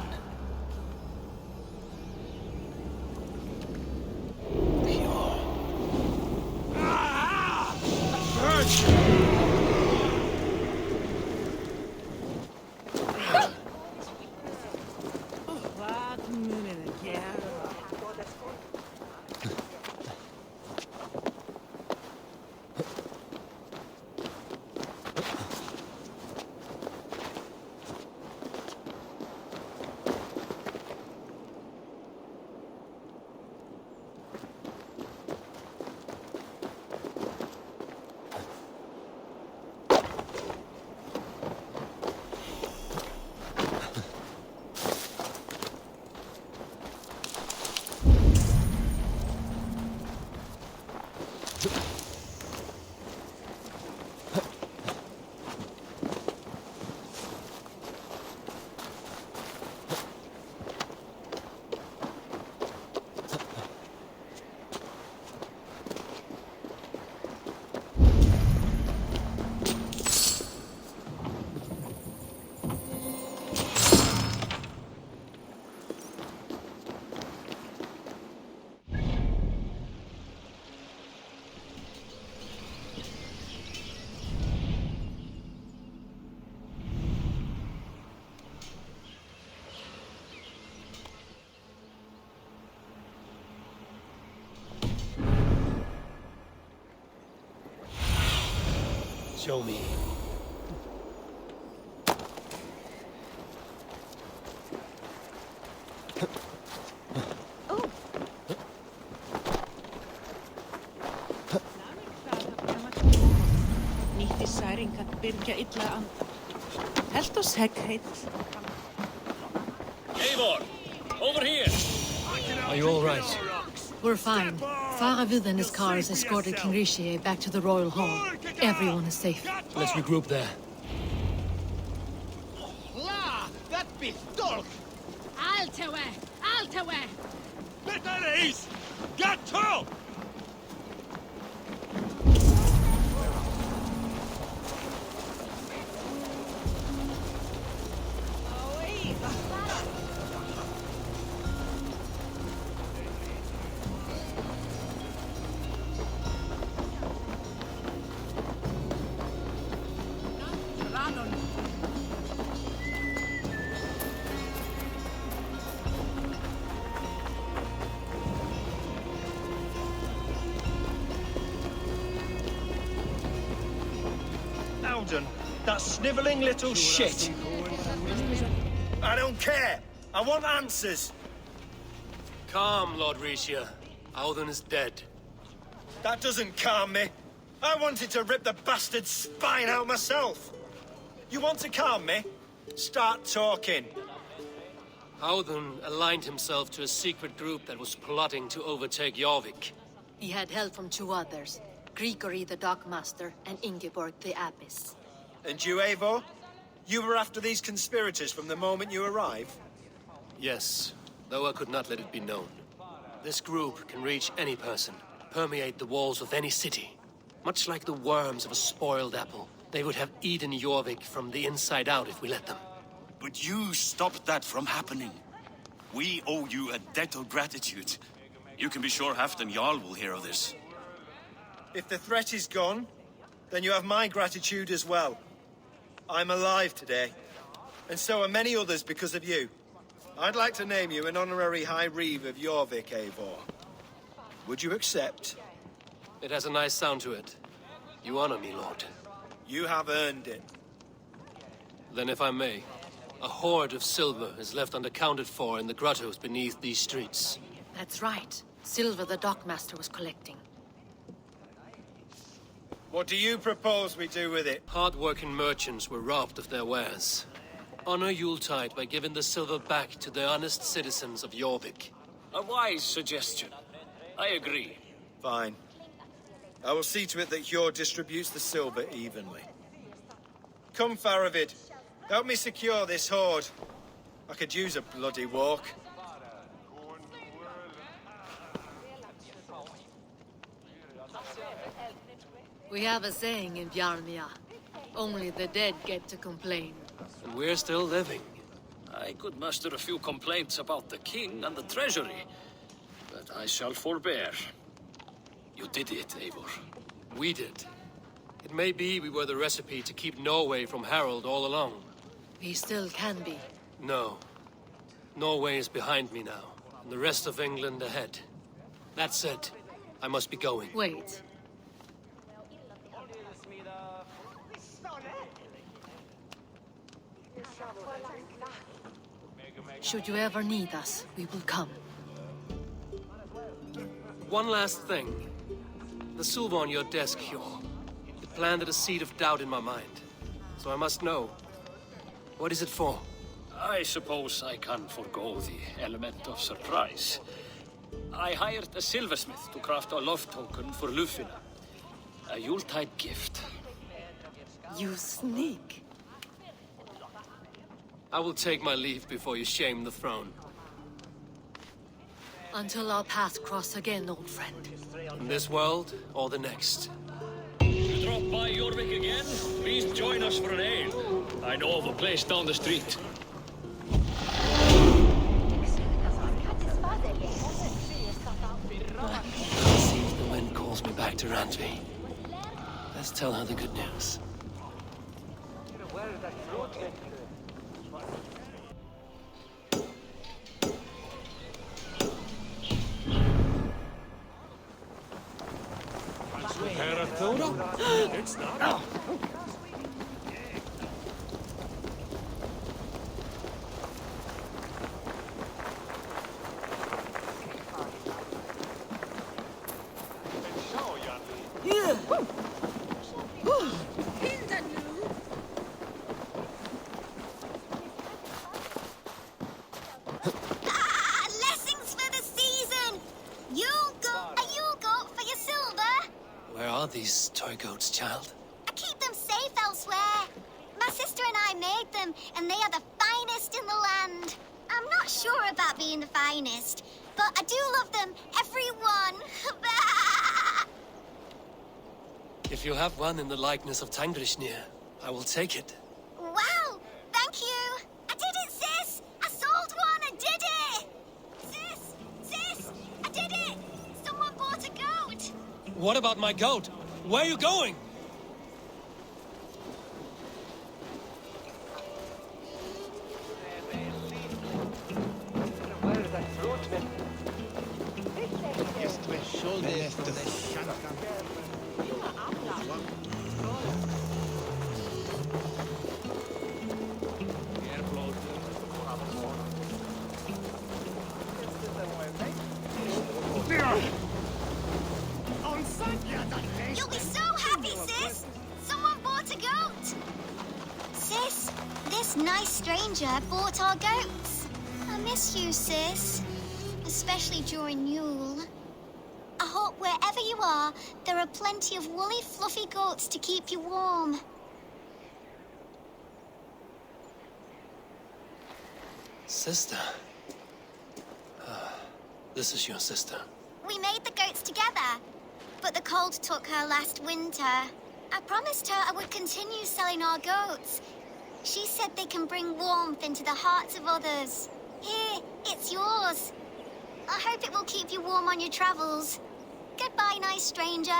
Show me. Nýtti særingat byrgja illa anda. Helt oss heggheitt. Eivor, over here! Are you all right? We're fine. Faravid and his cars escorted King Rishi back to the royal hall. Everyone is safe. Let's regroup there. La! That pistol! Altawe! Altawe! Better ace! Got to! Halfdan. That snivelling little shit. I don't care. I want answers. Calm, Lord Rishia. Halfdan is dead. That doesn't calm me. I wanted to rip the bastard's spine out myself. You want to calm me? Start talking. Halfdan aligned himself to a secret group that was plotting to overtake Jorvik. He had help from two others, Grigory the Dockmaster and Ingeborg the Abbess. And you, Eivor? You were after these conspirators from the moment you arrived? Yes, though I could not let it be known. This group can reach any person, permeate the walls of any city. Much like the worms of a spoiled apple, they would have eaten Jorvik from the inside out if we let them. But you stopped that from happening. We owe you a debt of gratitude. You can be sure Halfdan Jarl will hear of this. If the threat is gone, then you have my gratitude as well. I'm alive today, and so are many others because of you. I'd like to name you an honorary High Reeve of Jorvik, Eivor. Would you accept? It has a nice sound to it. You honor me, Lord. You have earned it. Then if I may, a hoard of silver is left unaccounted for in the grottos beneath these streets. That's right. Silver the Dockmaster was collecting. What do you propose we do with it? Hard-working merchants were robbed of their wares. Honor Yuletide by giving the silver back to the honest citizens of Jorvik. A wise suggestion. I agree. Fine. I will see to it that Hjord distributes the silver evenly. Come, Faravid. Help me secure this hoard. I could use a bloody walk. We have a saying in Bjarmia. Only the dead get to complain. And we're still living. I could muster a few complaints about the king and the treasury, but I shall forbear. You did it, Eivor. We did. It may be we were the recipe to keep Norway from Harald all along. We still can be. No. Norway is behind me now, and the rest of England ahead. That said, I must be going. Wait. Should you ever need us, we will come. One last thing. The silver on your desk, Hjord. It planted a seed of doubt in my mind. So I must know. What is it for? I suppose I can forgo the element of surprise. I hired a silversmith to craft a love token for Lufina. A Yuletide gift. You sneak. I will take my leave before you shame the throne. Until our paths cross again, old friend. In this world, or the next. You drop by Jorvik again? Please join us for an ale. I know of a place down the street. See if the wind calls me back to Randvi. Let's tell her the good news. It's not. Lessons for the season! You'll go for your silver! Where are these toy goats, child? I keep them safe elsewhere. My sister and I made them, and they are the finest in the land. I'm not sure about being the finest, but I do love them, every one. If you have one in the likeness of Tangrishnir, I will take it. Wow, thank you. I did it, sis. I sold one, I did it. Sis, I did it. Someone bought a goat. What about my goat? Where are you going? This nice stranger bought our goats. I miss you, sis. Especially during Yule. I hope wherever you are, there are plenty of woolly, fluffy goats to keep you warm. Sister? This is your sister. We made the goats together, but the cold took her last winter. I promised her I would continue selling our goats. She said they can bring warmth into the hearts of others. Here, it's yours. I hope it will keep you warm on your travels. Goodbye, nice stranger.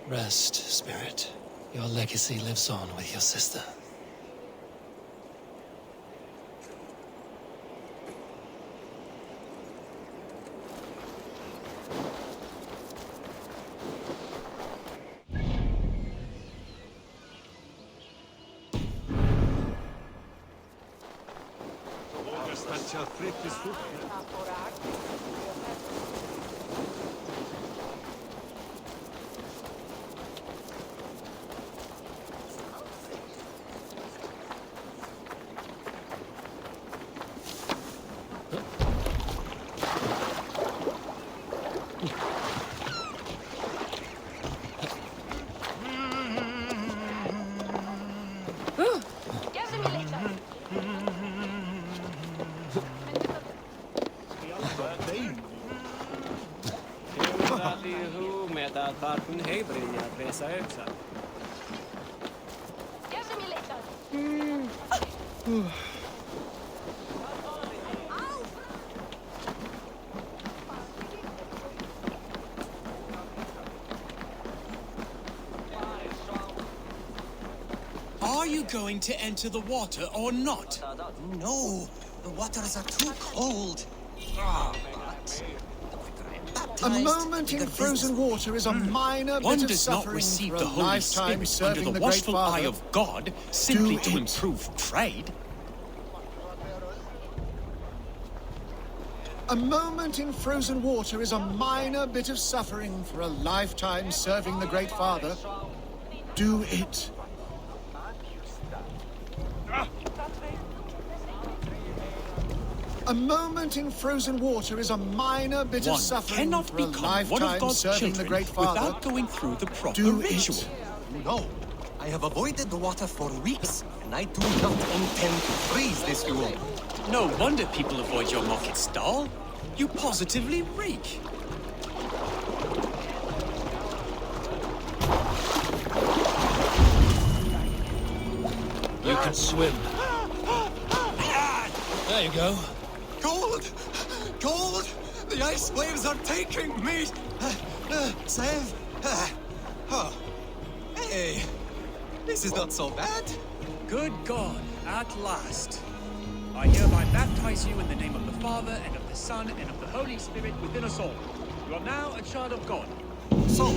Rest, spirit. Your legacy lives on with your sister. Are you going to enter the water or not? No, the waters are too cold. A moment in frozen water is a minor One bit of does not suffering receive for the a Holy lifetime Spirit under serving the the Great watchful eye Father. of God simply Do to it. improve trade. A moment in frozen water is a minor bit of suffering for a lifetime serving the Great Father. Do it. A moment in frozen water is a minor bit of One suffering cannot for a become one of lifetime God's serving the children Great Father. without going through the proper Do ritual. it. No, I have avoided the water for weeks, and I do not intend to freeze this Yule. No wonder people avoid your market stall. You positively reek. You can swim. There you go. Cold! Cold! The ice waves are taking me! Save! Oh. Hey! This is not so bad. Good God, at last. I hereby baptize you in the name of the Father, and of the Son, and of the Holy Spirit within us all. You are now a child of God. So,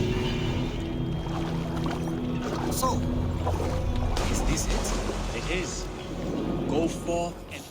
is this it? It is. Go forth and...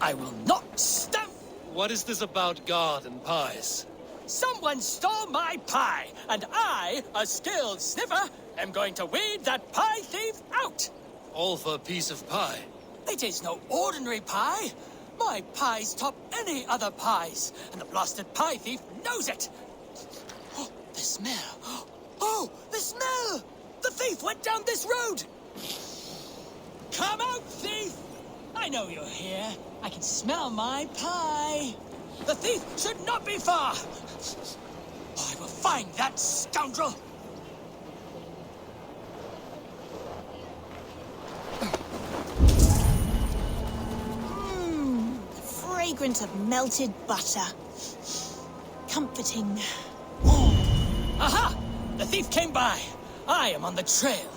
I will not stop. What is this about God and pies? Someone stole my pie, and I, a skilled sniffer, am going to weed that pie thief out. All for a piece of pie. It is no ordinary pie. My pies top any other pies, and the blasted pie thief knows it. Oh, the smell. Oh, the smell! The thief went down this road. Come out, thief! I know you're here. I can smell my pie. The thief should not be far. I will find that scoundrel. Fragrance of melted butter. Comforting. Aha! The thief came by. I am on the trail.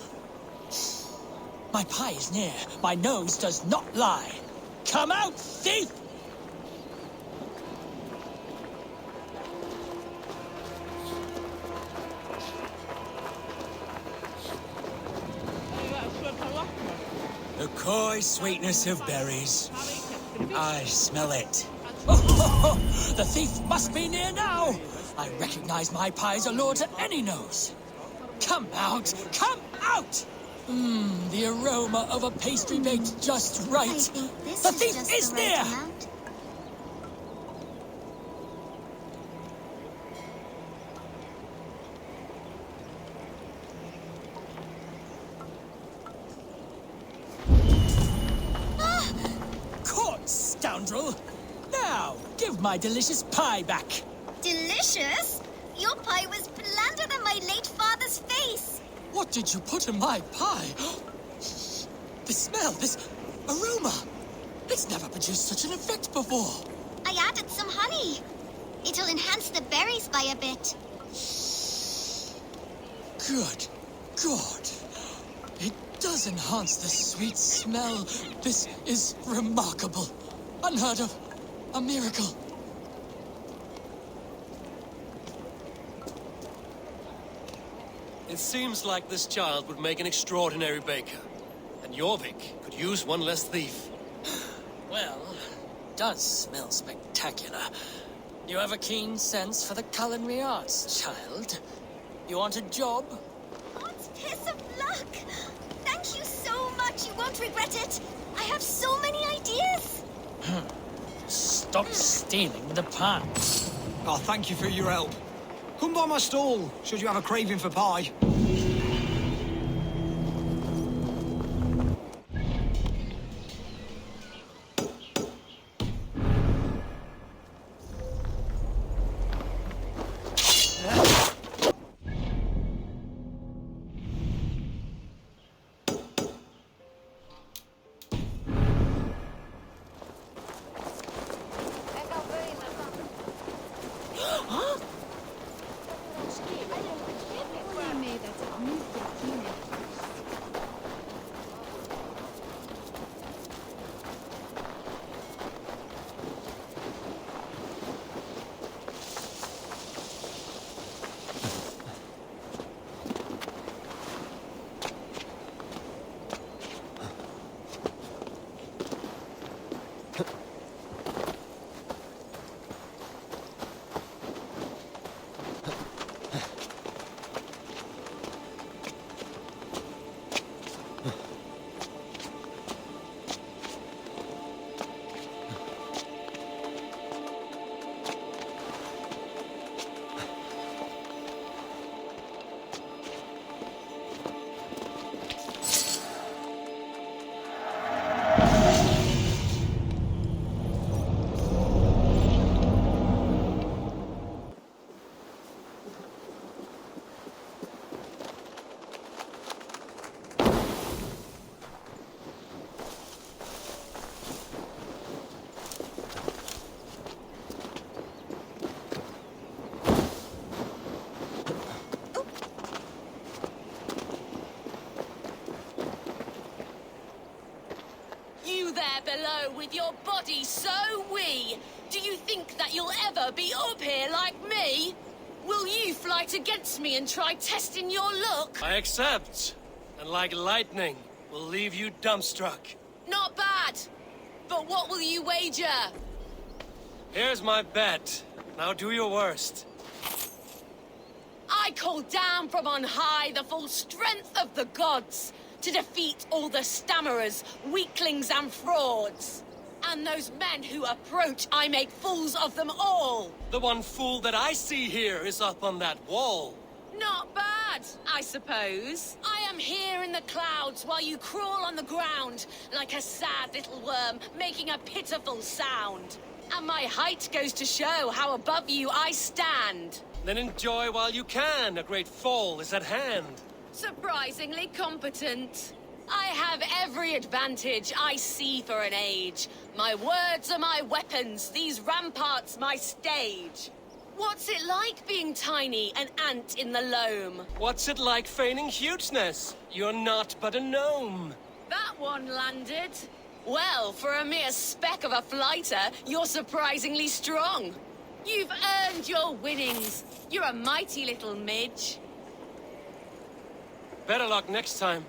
My pie is near. My nose does not lie. Come out, thief! The coy sweetness of berries. I smell it. Oh, the thief must be near now. I recognize my pie's allure to any nose. Come out! Come out! The aroma of a pastry baked just right. The thief is near! Caught, scoundrel! Now, give my delicious pie back. Delicious? Your pie was blander than my late father's face. What did you put in my pie? The smell, this aroma. It's never produced such an effect before. I added some honey. It'll enhance the berries by a bit. Good God. It does enhance the sweet smell. This is remarkable. Unheard of. A miracle. It seems like this child would make an extraordinary baker. And Jorvik could use one less thief. Well, it does smell spectacular. You have a keen sense for the culinary arts, child. You want a job? God's piss of luck! Thank you so much, you won't regret it. I have so many ideas. Stop stealing the pie. Oh, thank you for your help. Come by my stall, should you have a craving for pie. Below with your body so wee. Do you think that you'll ever be up here like me? Will you fight against me and try testing your luck? I accept. And like lightning, will leave you dumbstruck. Not bad. But what will you wager? Here's my bet. Now do your worst. I call down from on high the full strength of the gods to defeat all the stammerers, weaklings and frauds. And those men who approach, I make fools of them all. The one fool that I see here is up on that wall. Not bad, I suppose. I am here in the clouds while you crawl on the ground like a sad little worm making a pitiful sound. And my height goes to show how above you I stand. Then enjoy while you can. A great fall is at hand. Surprisingly competent. I have every advantage I see for an age. My words are my weapons, these ramparts my stage. What's it like being tiny, an ant in the loam? What's it like feigning hugeness? You're not but a gnome. That one landed. Well, for a mere speck of a flighter, you're surprisingly strong. You've earned your winnings. You're a mighty little midge. Better luck next time.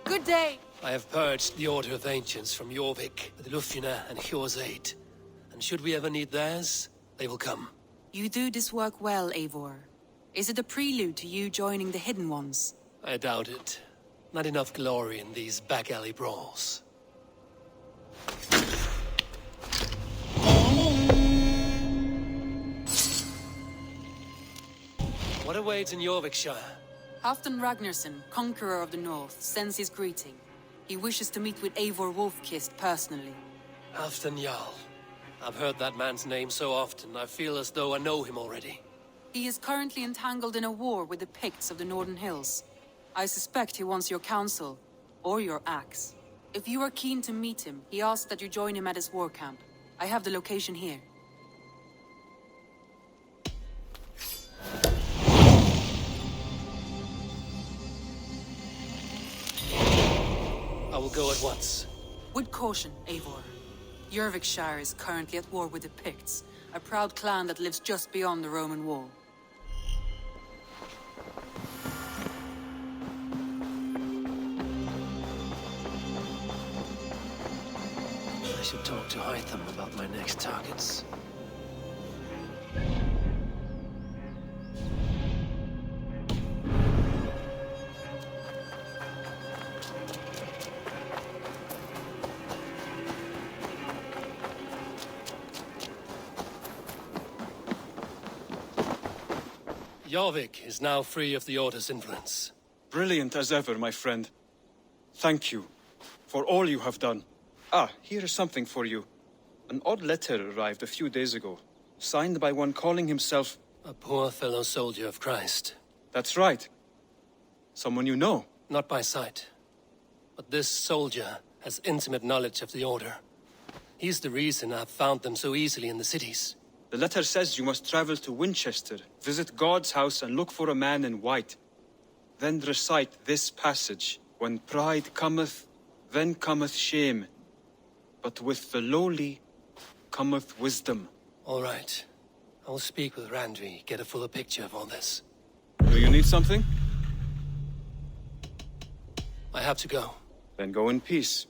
Good day. I have purged the Order of Ancients from Jorvik with Lufina and Hjor's aid. And should we ever need theirs, they will come. You do this work well, Eivor. Is it a prelude to you joining the Hidden Ones? I doubt it. Not enough glory in these back-alley brawls. What awaits in Jorvikshire? Halfdan Ragnarsson, Conqueror of the North, sends his greeting. He wishes to meet with Eivor Wolfkist personally. Halfdan Jarl. I've heard that man's name so often, I feel as though I know him already. He is currently entangled in a war with the Picts of the Northern Hills. I suspect he wants your counsel, or your axe. If you are keen to meet him, he asks that you join him at his war camp. I have the location here. I will go at once. With caution, Eivor. Jorvikshire is currently at war with the Picts, a proud clan that lives just beyond the Roman wall. I should talk to Hytham about my next targets. Jorvik is now free of the Order's influence. Brilliant as ever, my friend. Thank you for all you have done. Ah, here is something for you. An odd letter arrived a few days ago, signed by one calling himself... A poor fellow soldier of Christ. That's right. Someone you know. Not by sight. But this soldier has intimate knowledge of the Order. He's the reason I've found them so easily in the cities. The letter says you must travel to Winchester, visit God's house and look for a man in white. Then recite this passage. When pride cometh, then cometh shame. But with the lowly cometh wisdom. All right. I will speak with Randvi, get a fuller picture of all this. Do you need something? I have to go. Then go in peace.